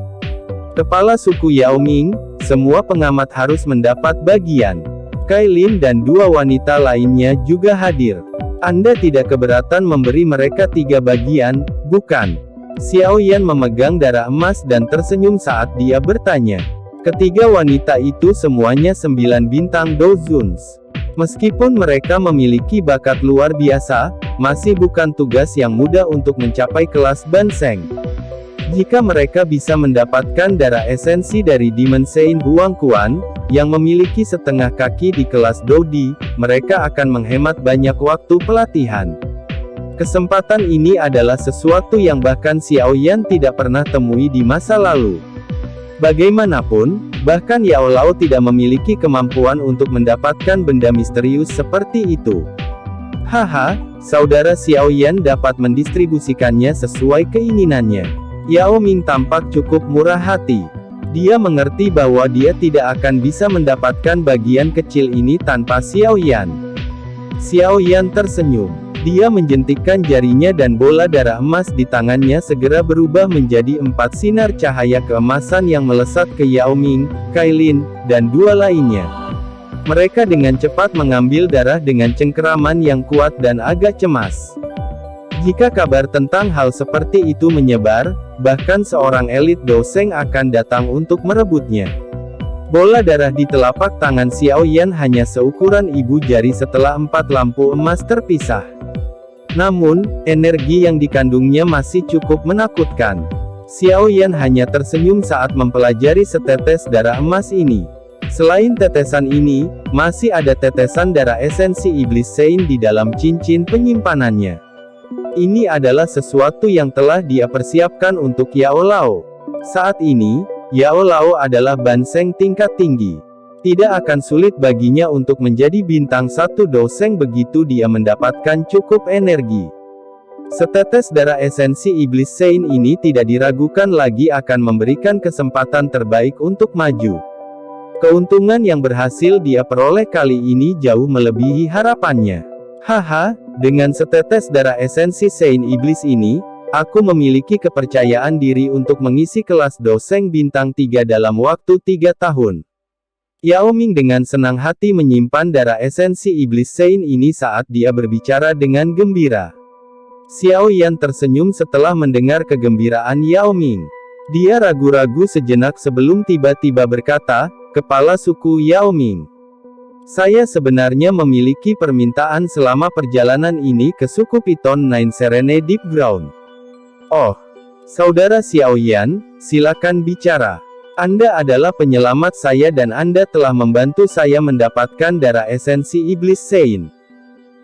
Kepala suku Yao Ming, semua pengamat harus mendapat bagian. Kailin dan dua wanita lainnya juga hadir. Anda tidak keberatan memberi mereka 3 bagian, bukan? Xiao Yan memegang darah emas dan tersenyum saat dia bertanya. Ketiga wanita itu semuanya 9 bintang Dozuns. Meskipun mereka memiliki bakat luar biasa, masih bukan tugas yang mudah untuk mencapai kelas Banseng. Jika mereka bisa mendapatkan darah esensi dari Demon Sein Huang Quan, yang memiliki setengah kaki di kelas Dodi, mereka akan menghemat banyak waktu pelatihan. Kesempatan ini adalah sesuatu yang bahkan Xiao Yan tidak pernah temui di masa lalu. Bagaimanapun, bahkan Yao Lao tidak memiliki kemampuan untuk mendapatkan benda misterius seperti itu. Haha, saudara Xiao Yan dapat mendistribusikannya sesuai keinginannya. Yao Ming tampak cukup murah hati. Dia mengerti bahwa dia tidak akan bisa mendapatkan bagian kecil ini tanpa Xiao Yan. Xiao Yan tersenyum. Dia menjentikkan jarinya dan bola darah emas di tangannya segera berubah menjadi 4 sinar cahaya keemasan yang melesat ke Yao Ming, Kailin, dan 2 lainnya. Mereka dengan cepat mengambil darah dengan cengkeraman yang kuat dan agak cemas. Jika kabar tentang hal seperti itu menyebar, bahkan seorang elit Doseng akan datang untuk merebutnya. Bola darah di telapak tangan Xiao Yan hanya seukuran ibu jari setelah 4 lampu emas terpisah. Namun, energi yang dikandungnya masih cukup menakutkan. Xiao Yan hanya tersenyum saat mempelajari setetes darah emas ini. Selain tetesan ini, masih ada tetesan darah esensi iblis Sein di dalam cincin penyimpanannya. Ini adalah sesuatu yang telah dia persiapkan untuk Yao Lao. Saat ini, Yao Lao adalah Banseng tingkat tinggi. Tidak akan sulit baginya untuk menjadi bintang 1 Doseng begitu dia mendapatkan cukup energi. Setetes darah esensi iblis Sein ini tidak diragukan lagi akan memberikan kesempatan terbaik untuk maju. Keuntungan yang berhasil dia peroleh kali ini jauh melebihi harapannya. Haha, dengan setetes darah esensi Sein iblis ini, aku memiliki kepercayaan diri untuk mengisi kelas Doseng bintang 3 dalam waktu 3 tahun. Yao Ming dengan senang hati menyimpan darah esensi iblis Sein ini saat dia berbicara dengan gembira. Xiao Yan tersenyum setelah mendengar kegembiraan Yao Ming. Dia ragu-ragu sejenak sebelum tiba-tiba berkata, "Kepala suku Yao Ming. Saya sebenarnya memiliki permintaan selama perjalanan ini ke suku Piton Nine Serene Deep Ground." "Oh, saudara Xiao Yan, silakan bicara. Anda adalah penyelamat saya dan Anda telah membantu saya mendapatkan darah esensi iblis Sein.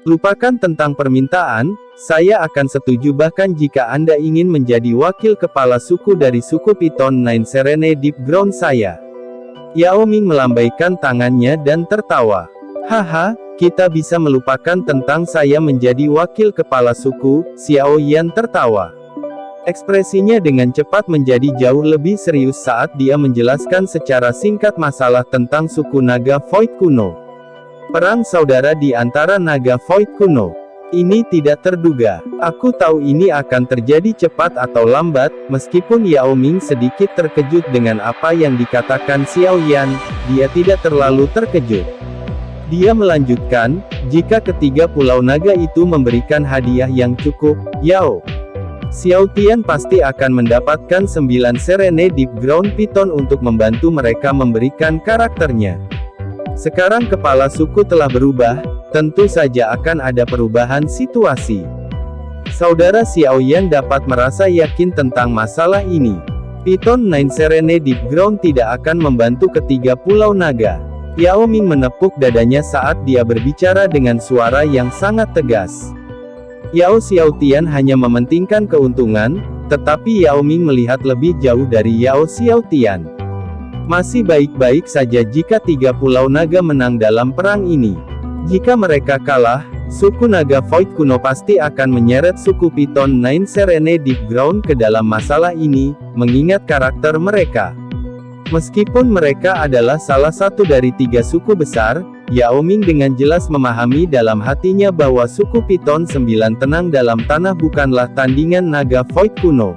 Lupakan tentang permintaan, saya akan setuju bahkan jika Anda ingin menjadi wakil kepala suku dari suku Piton Nine Serene Deep Ground saya." Yao Ming melambaikan tangannya dan tertawa. "Haha, kita bisa melupakan tentang saya menjadi wakil kepala suku." Xiao Yan tertawa. Ekspresinya dengan cepat menjadi jauh lebih serius saat dia menjelaskan secara singkat masalah tentang suku naga Void kuno. Perang saudara di antara naga Void kuno. Ini tidak terduga. Aku tahu ini akan terjadi cepat atau lambat, meskipun Yao Ming sedikit terkejut dengan apa yang dikatakan Xiao Yan, dia tidak terlalu terkejut. Dia melanjutkan, jika ketiga pulau naga itu memberikan hadiah yang cukup, Yao Xiao Tian pasti akan mendapatkan 9 Serene Deep Ground Piton untuk membantu mereka memberikan karakternya. Sekarang kepala suku telah berubah, tentu saja akan ada perubahan situasi. Saudara Xiaoyan dapat merasa yakin tentang masalah ini. Piton 9 Serene Deep Ground tidak akan membantu ketiga Pulau Naga. Yao Ming menepuk dadanya saat dia berbicara dengan suara yang sangat tegas. Yao Xiaotian hanya mementingkan keuntungan, tetapi Yao Ming melihat lebih jauh dari Yao Xiaotian. Masih baik-baik saja jika tiga Pulau Naga menang dalam perang ini. Jika mereka kalah, suku naga Void kuno pasti akan menyeret suku Piton 9 Serene Deep Ground ke dalam masalah ini, mengingat karakter mereka. Meskipun mereka adalah salah satu dari tiga suku besar, Yao Ming dengan jelas memahami dalam hatinya bahwa suku Piton 9 tenang dalam tanah bukanlah tandingan naga Void kuno.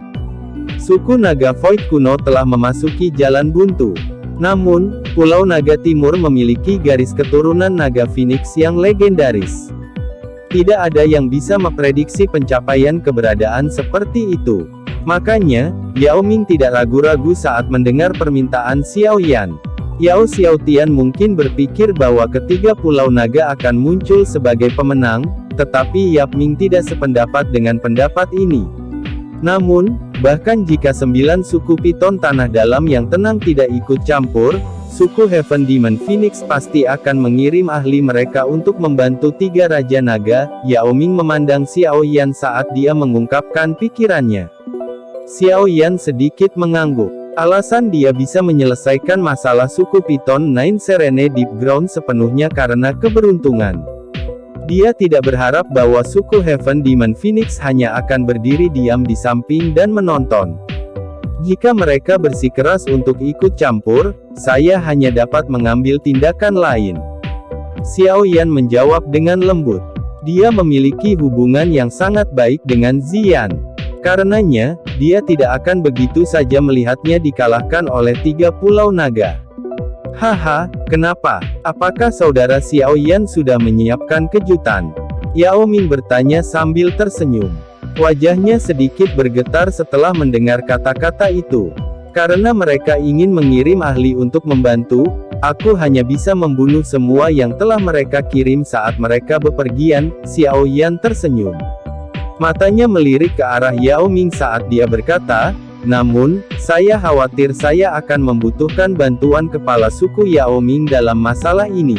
Suku naga Void kuno telah memasuki jalan buntu. Namun, Pulau Naga Timur memiliki garis keturunan naga Phoenix yang legendaris. Tidak ada yang bisa memprediksi pencapaian keberadaan seperti itu. Makanya, Yao Ming tidak ragu-ragu saat mendengar permintaan Xiaoyan. Yao Xiaotian mungkin berpikir bahwa ketiga Pulau Naga akan muncul sebagai pemenang, tetapi Yao Ming tidak sependapat dengan pendapat ini. Namun, bahkan jika 9 suku Piton Tanah Dalam yang tenang tidak ikut campur, suku Heaven Demon Phoenix pasti akan mengirim ahli mereka untuk membantu tiga Raja Naga. Yao Ming memandang Xiaoyan saat dia mengungkapkan pikirannya. Xiaoyan sedikit mengangguk. Alasan dia bisa menyelesaikan masalah suku Piton 9 Serene Deep Ground sepenuhnya karena keberuntungan. Dia tidak berharap bahwa suku Heaven Demon Phoenix hanya akan berdiri diam di samping dan menonton. Jika mereka bersikeras untuk ikut campur, saya hanya dapat mengambil tindakan lain. Xiaoyan menjawab dengan lembut. Dia memiliki hubungan yang sangat baik dengan Ziyan. Karenanya, dia tidak akan begitu saja melihatnya dikalahkan oleh tiga Pulau Naga. Haha, kenapa? Apakah saudara Xiaoyan sudah menyiapkan kejutan? Yao Ming bertanya sambil tersenyum. Wajahnya sedikit bergetar setelah mendengar kata-kata itu. Karena mereka ingin mengirim ahli untuk membantu, aku hanya bisa membunuh semua yang telah mereka kirim saat mereka bepergian. Xiaoyan tersenyum. Matanya melirik ke arah Yao Ming saat dia berkata, namun, saya khawatir saya akan membutuhkan bantuan kepala suku Yao Ming dalam masalah ini.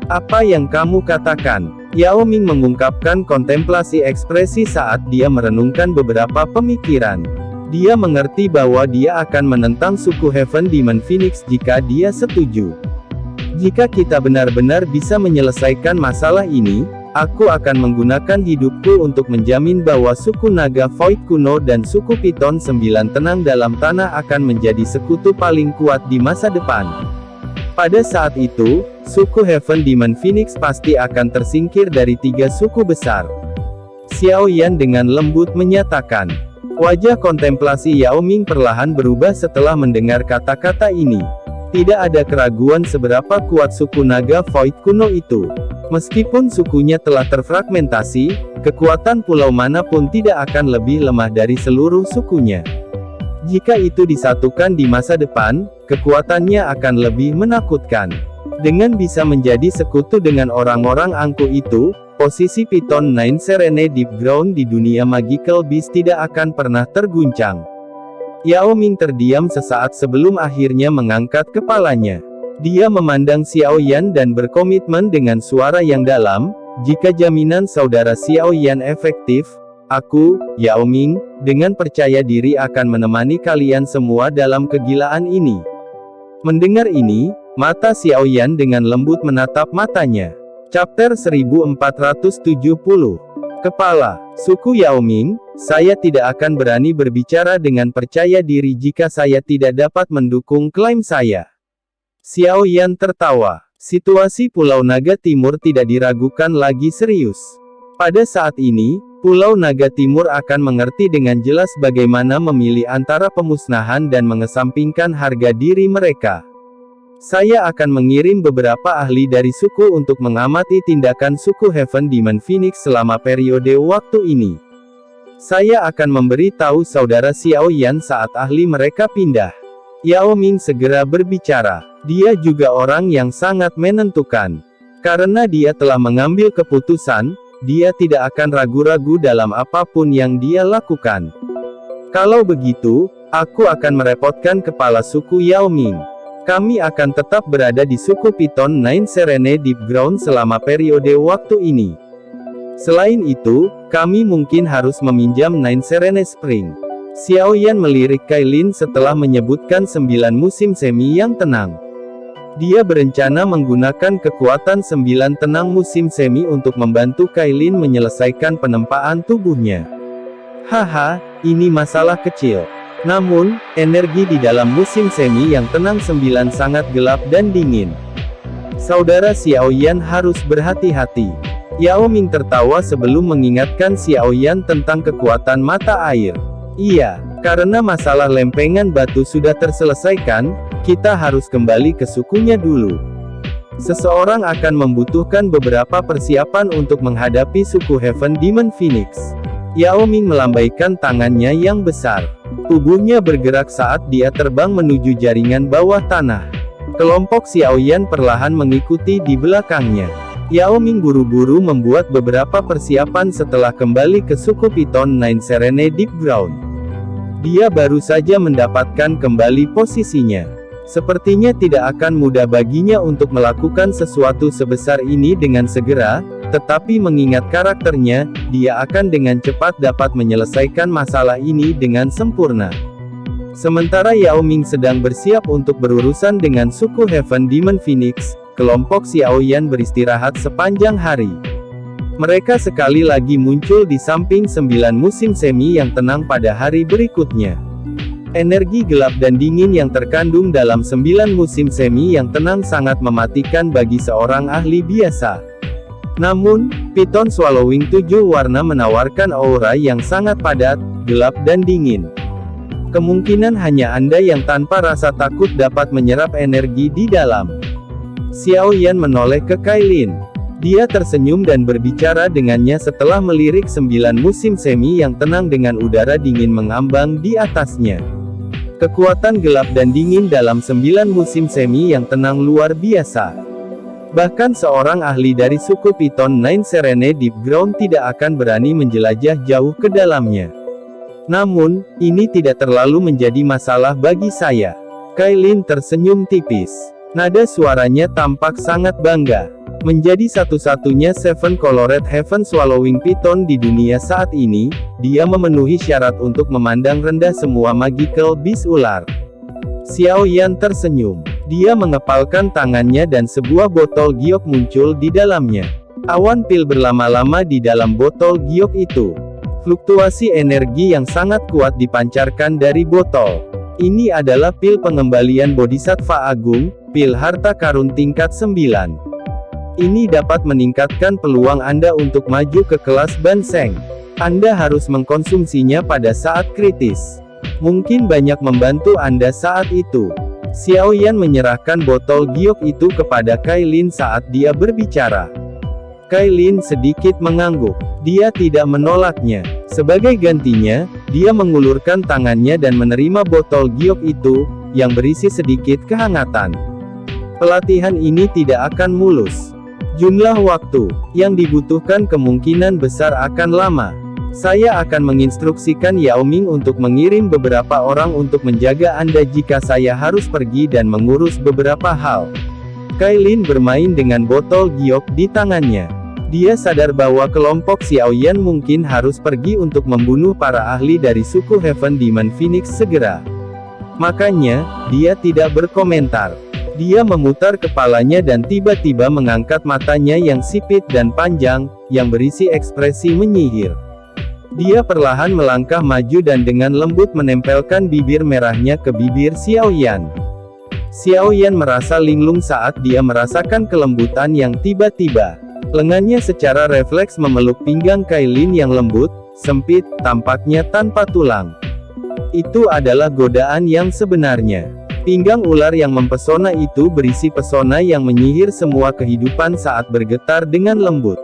Apa yang kamu katakan? Yao Ming mengungkapkan kontemplasi ekspresi saat dia merenungkan beberapa pemikiran. Dia mengerti bahwa dia akan menentang suku Heaven Demon Phoenix jika dia setuju. Jika kita benar-benar bisa menyelesaikan masalah ini, aku akan menggunakan hidupku untuk menjamin bahwa suku Naga Void kuno dan suku Piton 9 tenang dalam tanah akan menjadi sekutu paling kuat di masa depan. Pada saat itu, suku Heaven Demon Phoenix pasti akan tersingkir dari tiga suku besar. Xiaoyan dengan lembut menyatakan. Wajah kontemplasi Yao Ming perlahan berubah setelah mendengar kata-kata ini. Tidak ada keraguan seberapa kuat suku Naga Void kuno itu. Meskipun sukunya telah terfragmentasi, kekuatan pulau manapun tidak akan lebih lemah dari seluruh sukunya. Jika itu disatukan di masa depan, kekuatannya akan lebih menakutkan. Dengan bisa menjadi sekutu dengan orang-orang angkuh itu, posisi Piton 9 Serene Deep Ground di dunia Magical Beast tidak akan pernah terguncang. Yao Ming terdiam sesaat sebelum akhirnya mengangkat kepalanya. Dia memandang Xiaoyan dan berkomitmen dengan suara yang dalam, jika jaminan saudara Xiaoyan efektif, aku, Yao Ming, dengan percaya diri akan menemani kalian semua dalam kegilaan ini. Mendengar ini, mata Xiaoyan dengan lembut menatap matanya. Chapter 1470. Kepala, suku Yao Ming, saya tidak akan berani berbicara dengan percaya diri jika saya tidak dapat mendukung klaim saya. Xiaoyan tertawa. Situasi Pulau Naga Timur tidak diragukan lagi serius. Pada saat ini, Pulau Naga Timur akan mengerti dengan jelas bagaimana memilih antara pemusnahan dan mengesampingkan harga diri mereka. Saya akan mengirim beberapa ahli dari suku untuk mengamati tindakan suku Heaven Demon Phoenix selama periode waktu ini. Saya akan memberi tahu saudara Xiaoyan saat ahli mereka pindah. Yao Ming segera berbicara. Dia juga orang yang sangat menentukan. Karena dia telah mengambil keputusan, dia tidak akan ragu-ragu dalam apapun yang dia lakukan. Kalau begitu, aku akan merepotkan kepala suku Yao Ming. Kami akan tetap berada di suku Piton Nine Serene Deep Ground selama periode waktu ini. Selain itu, kami mungkin harus meminjam Nine Serene Spring. Xiao Yan melirik Kailin setelah menyebutkan 9 musim semi yang tenang. Dia berencana menggunakan kekuatan 9 tenang musim semi untuk membantu Kailin menyelesaikan penempaan tubuhnya. Haha, ini masalah kecil. Namun, energi di dalam musim semi yang tenang 9 sangat gelap dan dingin. Saudara Xiao Yan harus berhati-hati. Yao Ming tertawa sebelum mengingatkan Xiao Yan tentang kekuatan mata air. Iya, karena masalah lempengan batu sudah terselesaikan, kita harus kembali ke sukunya dulu. Seseorang akan membutuhkan beberapa persiapan untuk menghadapi suku Heaven Demon Phoenix. Yao Ming melambaikan tangannya yang besar. Tubuhnya bergerak saat dia terbang menuju jaringan bawah tanah. Kelompok Xiao Yan perlahan mengikuti di belakangnya. Yao Ming buru-buru membuat beberapa persiapan setelah kembali ke suku Piton Nine Serene Deep Ground. Dia baru saja mendapatkan kembali posisinya. Sepertinya tidak akan mudah baginya untuk melakukan sesuatu sebesar ini dengan segera, tetapi mengingat karakternya, dia akan dengan cepat dapat menyelesaikan masalah ini dengan sempurna. Sementara Yao Ming sedang bersiap untuk berurusan dengan suku Heaven Demon Phoenix, kelompok Xiao Yan beristirahat sepanjang hari. Mereka sekali lagi muncul di samping 9 musim semi yang tenang pada hari berikutnya. Energi gelap dan dingin yang terkandung dalam 9 musim semi yang tenang sangat mematikan bagi seorang ahli biasa. Namun, Piton Swallowing 7 warna menawarkan aura yang sangat padat, gelap dan dingin. Kemungkinan hanya Anda yang tanpa rasa takut dapat menyerap energi di dalam. Xiao Yan menoleh ke Kailin. Dia tersenyum dan berbicara dengannya setelah melirik 9 musim semi yang tenang dengan udara dingin mengambang di atasnya. Kekuatan gelap dan dingin dalam 9 musim semi yang tenang luar biasa. Bahkan seorang ahli dari suku Piton Nine Serene Deep Ground tidak akan berani menjelajah jauh ke dalamnya. Namun, ini tidak terlalu menjadi masalah bagi saya. Kailin tersenyum tipis. Nada suaranya tampak sangat bangga. Menjadi satu-satunya Seven Colored Heaven Swallowing Piton di dunia saat ini, dia memenuhi syarat untuk memandang rendah semua Magical Beast ular. Xiao Yan tersenyum. Dia mengepalkan tangannya dan sebuah botol giok muncul di dalamnya. Awan pil berlama-lama di dalam botol giok itu. Fluktuasi energi yang sangat kuat dipancarkan dari botol. Ini adalah pil pengembalian Bodhisattva Agung, pil harta karun tingkat 9. Ini dapat meningkatkan peluang Anda untuk maju ke kelas Banseng. Anda harus mengkonsumsinya pada saat kritis. Mungkin banyak membantu Anda saat itu. Xiao Yan menyerahkan botol giok itu kepada Kailin saat dia berbicara. Kailin sedikit mengangguk. Dia tidak menolaknya. Sebagai gantinya, dia mengulurkan tangannya dan menerima botol giok itu, yang berisi sedikit kehangatan. Pelatihan ini tidak akan mulus. Jumlah waktu yang dibutuhkan kemungkinan besar akan lama. Saya akan menginstruksikan Yao Ming untuk mengirim beberapa orang untuk menjaga Anda jika saya harus pergi dan mengurus beberapa hal. Kailin bermain dengan botol giok di tangannya. Dia sadar bahwa kelompok Xiao Yan mungkin harus pergi untuk membunuh para ahli dari suku Heaven Demon Phoenix segera. Makanya, dia tidak berkomentar. Dia memutar kepalanya dan tiba-tiba mengangkat matanya yang sipit dan panjang, yang berisi ekspresi menyihir. Dia perlahan melangkah maju dan dengan lembut menempelkan bibir merahnya ke bibir Xiao Yan. Xiao Yan merasa linglung saat dia merasakan kelembutan yang tiba-tiba. Lengannya secara refleks memeluk pinggang Kailin yang lembut, sempit, tampaknya tanpa tulang. Itu adalah godaan yang sebenarnya. Pinggang ular yang mempesona itu berisi pesona yang menyihir semua kehidupan saat bergetar dengan lembut.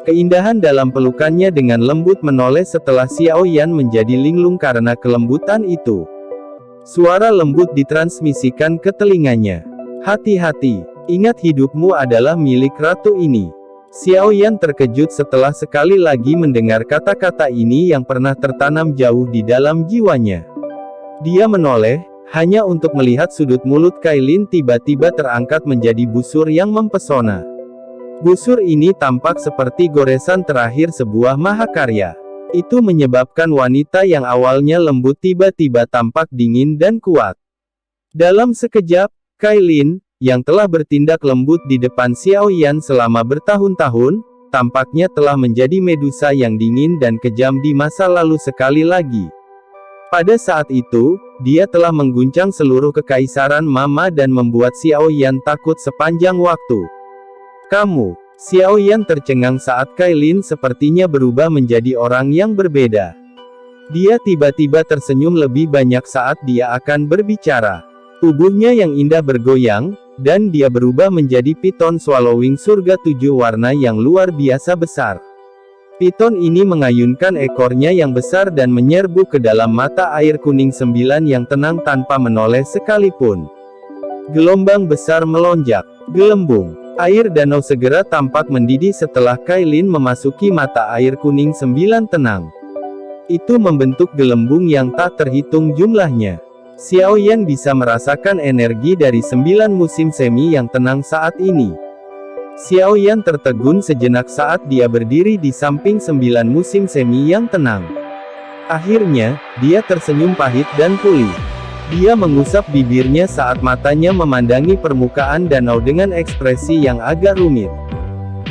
Keindahan dalam pelukannya dengan lembut menoleh setelah Xiao Yan menjadi linglung karena kelembutan itu. Suara lembut ditransmisikan ke telinganya. Hati-hati, Ingat hidupmu adalah milik ratu ini. Xiao Yan terkejut setelah sekali lagi mendengar kata-kata ini yang pernah tertanam jauh di dalam jiwanya. Dia menoleh, hanya untuk melihat sudut mulut Kailin tiba-tiba terangkat menjadi busur yang mempesona. Busur ini tampak seperti goresan terakhir sebuah mahakarya. Itu menyebabkan wanita yang awalnya lembut tiba-tiba tampak dingin dan kuat. Dalam sekejap, Kailin, yang telah bertindak lembut di depan Xiao Yan selama bertahun-tahun, tampaknya telah menjadi medusa yang dingin dan kejam di masa lalu sekali lagi. Pada saat itu, dia telah mengguncang seluruh kekaisaran Mama dan membuat Xiao Yan takut sepanjang waktu. Kamu, Xiao Yan tercengang saat Kailin sepertinya berubah menjadi orang yang berbeda. Dia tiba-tiba tersenyum lebih banyak saat dia akan berbicara. Tubuhnya yang indah bergoyang, dan dia berubah menjadi piton swallowing surga 7 warna yang luar biasa besar. Piton ini mengayunkan ekornya yang besar dan menyerbu ke dalam mata air kuning 9 yang tenang tanpa menoleh sekalipun. Gelombang besar melonjak. Gelembung. Air danau segera tampak mendidih setelah Kailin memasuki mata air kuning 9 tenang. Itu membentuk gelembung yang tak terhitung jumlahnya. Xiao Yan bisa merasakan energi dari 9 musim semi yang tenang saat ini. Xiao Yan tertegun sejenak saat dia berdiri di samping 9 musim semi yang tenang. Akhirnya, dia tersenyum pahit dan pulih. Dia mengusap bibirnya saat matanya memandangi permukaan danau dengan ekspresi yang agak rumit.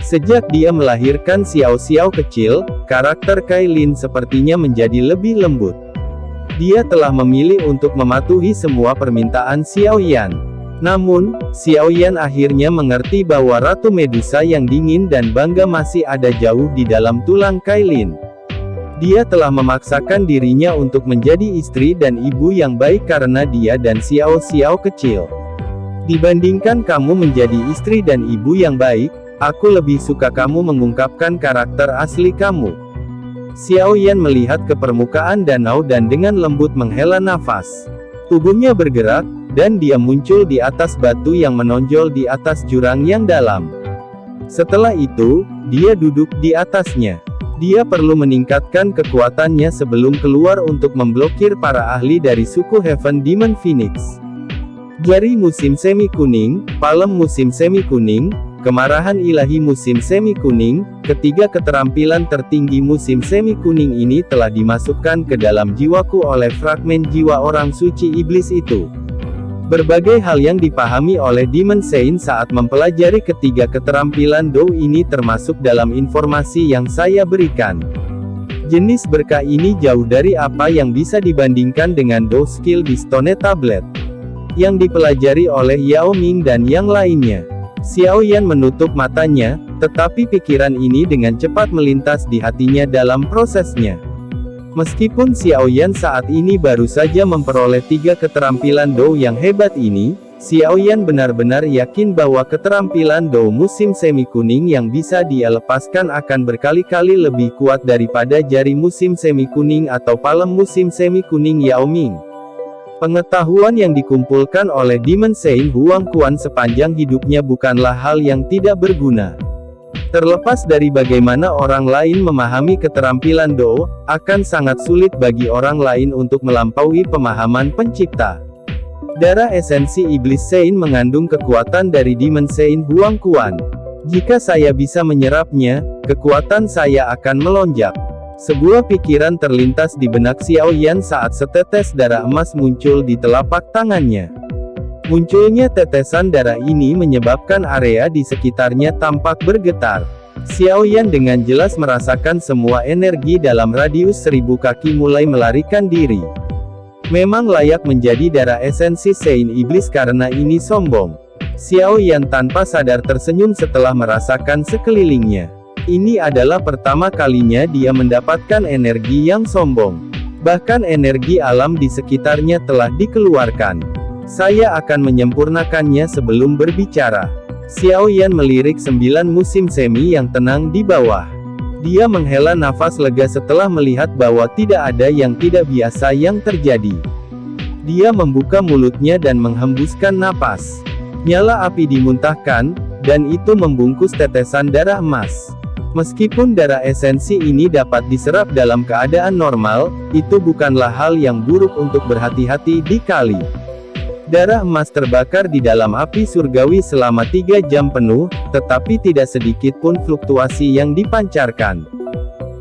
Sejak dia melahirkan Xiao kecil, karakter Kailin sepertinya menjadi lebih lembut. Dia telah memilih untuk mematuhi semua permintaan Xiao Yan. Namun, Xiao Yan akhirnya mengerti bahwa Ratu Medusa yang dingin dan bangga masih ada jauh di dalam tulang Kailin. Dia telah memaksakan dirinya untuk menjadi istri dan ibu yang baik karena dia dan Xiao kecil. Dibandingkan kamu menjadi istri dan ibu yang baik, aku lebih suka kamu mengungkapkan karakter asli kamu. Xiao Yan melihat ke permukaan danau dan dengan lembut menghela nafas. Tubuhnya bergerak, dan dia muncul di atas batu yang menonjol di atas jurang yang dalam. Setelah itu, dia duduk di atasnya. Dia perlu meningkatkan kekuatannya sebelum keluar untuk memblokir para ahli dari suku Heaven Demon Phoenix. Jari musim semi kuning, palem musim semi kuning, kemarahan ilahi musim semi kuning, ketiga keterampilan tertinggi musim semi kuning ini telah dimasukkan ke dalam jiwaku oleh fragmen jiwa orang suci iblis itu. Berbagai hal yang dipahami oleh Demon Saint saat mempelajari ketiga keterampilan Dou ini termasuk dalam informasi yang saya berikan. Jenis berkah ini jauh dari apa yang bisa dibandingkan dengan Dou skill di Stone Tablet yang dipelajari oleh Yao Ming dan yang lainnya. Xiao Yan menutup matanya, tetapi pikiran ini dengan cepat melintas di hatinya dalam prosesnya. Meskipun Xiao Yan saat ini baru saja memperoleh 3 keterampilan Dou yang hebat ini, Xiao Yan benar-benar yakin bahwa keterampilan Dou musim semi kuning yang bisa dia lepaskan akan berkali-kali lebih kuat daripada jari musim semi kuning atau palem musim semi kuning Yao Ming. Pengetahuan yang dikumpulkan oleh Demon Saint Huang Quan sepanjang hidupnya bukanlah hal yang tidak berguna. Terlepas dari bagaimana orang lain memahami keterampilan Dou, akan sangat sulit bagi orang lain untuk melampaui pemahaman pencipta. Darah esensi Iblis Saint mengandung kekuatan dari Demon Saint Huang Quan. Jika saya bisa menyerapnya, kekuatan saya akan melonjak. Sebuah pikiran terlintas di benak Xiao Yan saat setetes darah emas muncul di telapak tangannya. Munculnya tetesan darah ini menyebabkan area di sekitarnya tampak bergetar. Xiao Yan dengan jelas merasakan semua energi dalam radius 1000 kaki mulai melarikan diri. Memang layak menjadi darah esensi Saint Iblis karena ini sombong. Xiao Yan tanpa sadar tersenyum setelah merasakan sekelilingnya. Ini adalah pertama kalinya dia mendapatkan energi yang sombong. Bahkan energi alam di sekitarnya telah dikeluarkan. Saya akan menyempurnakannya sebelum berbicara. Xiao Yan melirik 9 musim semi yang tenang di bawah. Dia menghela nafas lega setelah melihat bahwa tidak ada yang tidak biasa yang terjadi. Dia membuka mulutnya dan menghembuskan napas. Nyala api dimuntahkan, dan itu membungkus tetesan darah emas. Meskipun darah esensi ini dapat diserap dalam keadaan normal, itu bukanlah hal yang buruk untuk berhati-hati di kali. Darah emas terbakar di dalam api surgawi selama 3 jam penuh, tetapi tidak sedikit pun fluktuasi yang dipancarkan.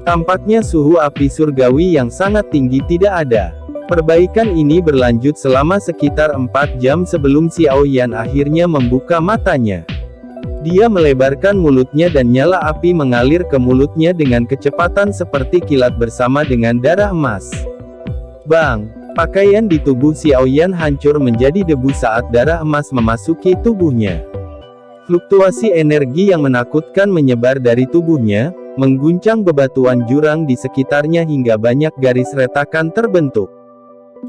Tampaknya suhu api surgawi yang sangat tinggi tidak ada. Perbaikan ini berlanjut selama sekitar 4 jam sebelum Xiao Yan akhirnya membuka matanya. Dia melebarkan mulutnya dan nyala api mengalir ke mulutnya dengan kecepatan seperti kilat bersama dengan darah emas. Bang! Pakaian di tubuh Xiao Yan hancur menjadi debu saat darah emas memasuki tubuhnya. Fluktuasi energi yang menakutkan menyebar dari tubuhnya, mengguncang bebatuan jurang di sekitarnya hingga banyak garis retakan terbentuk.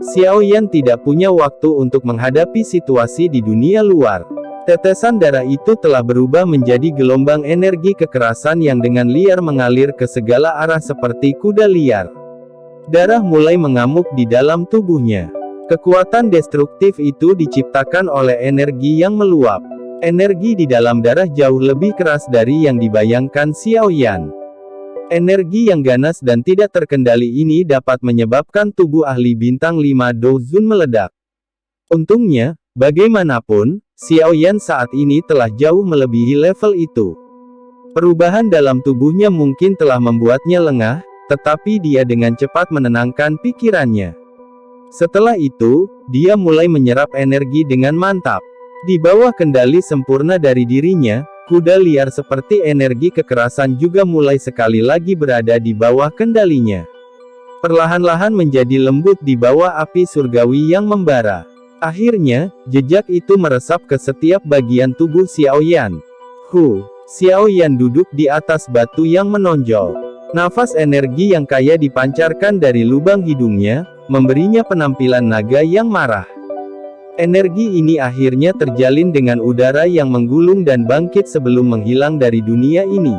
Xiao Yan tidak punya waktu untuk menghadapi situasi di dunia luar. Tetesan darah itu telah berubah menjadi gelombang energi kekerasan yang dengan liar mengalir ke segala arah seperti kuda liar. Darah mulai mengamuk di dalam tubuhnya. Kekuatan destruktif itu diciptakan oleh energi yang meluap. Energi di dalam darah jauh lebih keras dari yang dibayangkan Xiao Yan. Energi yang ganas dan tidak terkendali ini dapat menyebabkan tubuh ahli bintang 5 Douzun meledak. Untungnya, bagaimanapun, Xiao Yan saat ini telah jauh melebihi level itu. Perubahan dalam tubuhnya mungkin telah membuatnya lengah, tetapi dia dengan cepat menenangkan pikirannya. Setelah itu, dia mulai menyerap energi dengan mantap. Di bawah kendali sempurna dari dirinya, kuda liar seperti energi kekerasan juga mulai sekali lagi berada di bawah kendalinya. Perlahan-lahan menjadi lembut di bawah api surgawi yang membara. Akhirnya, jejak itu meresap ke setiap bagian tubuh Xiao Yan. Xiao Yan duduk di atas batu yang menonjol. Nafas energi yang kaya dipancarkan dari lubang hidungnya, memberinya penampilan naga yang marah. Energi ini akhirnya terjalin dengan udara yang menggulung dan bangkit sebelum menghilang dari dunia ini.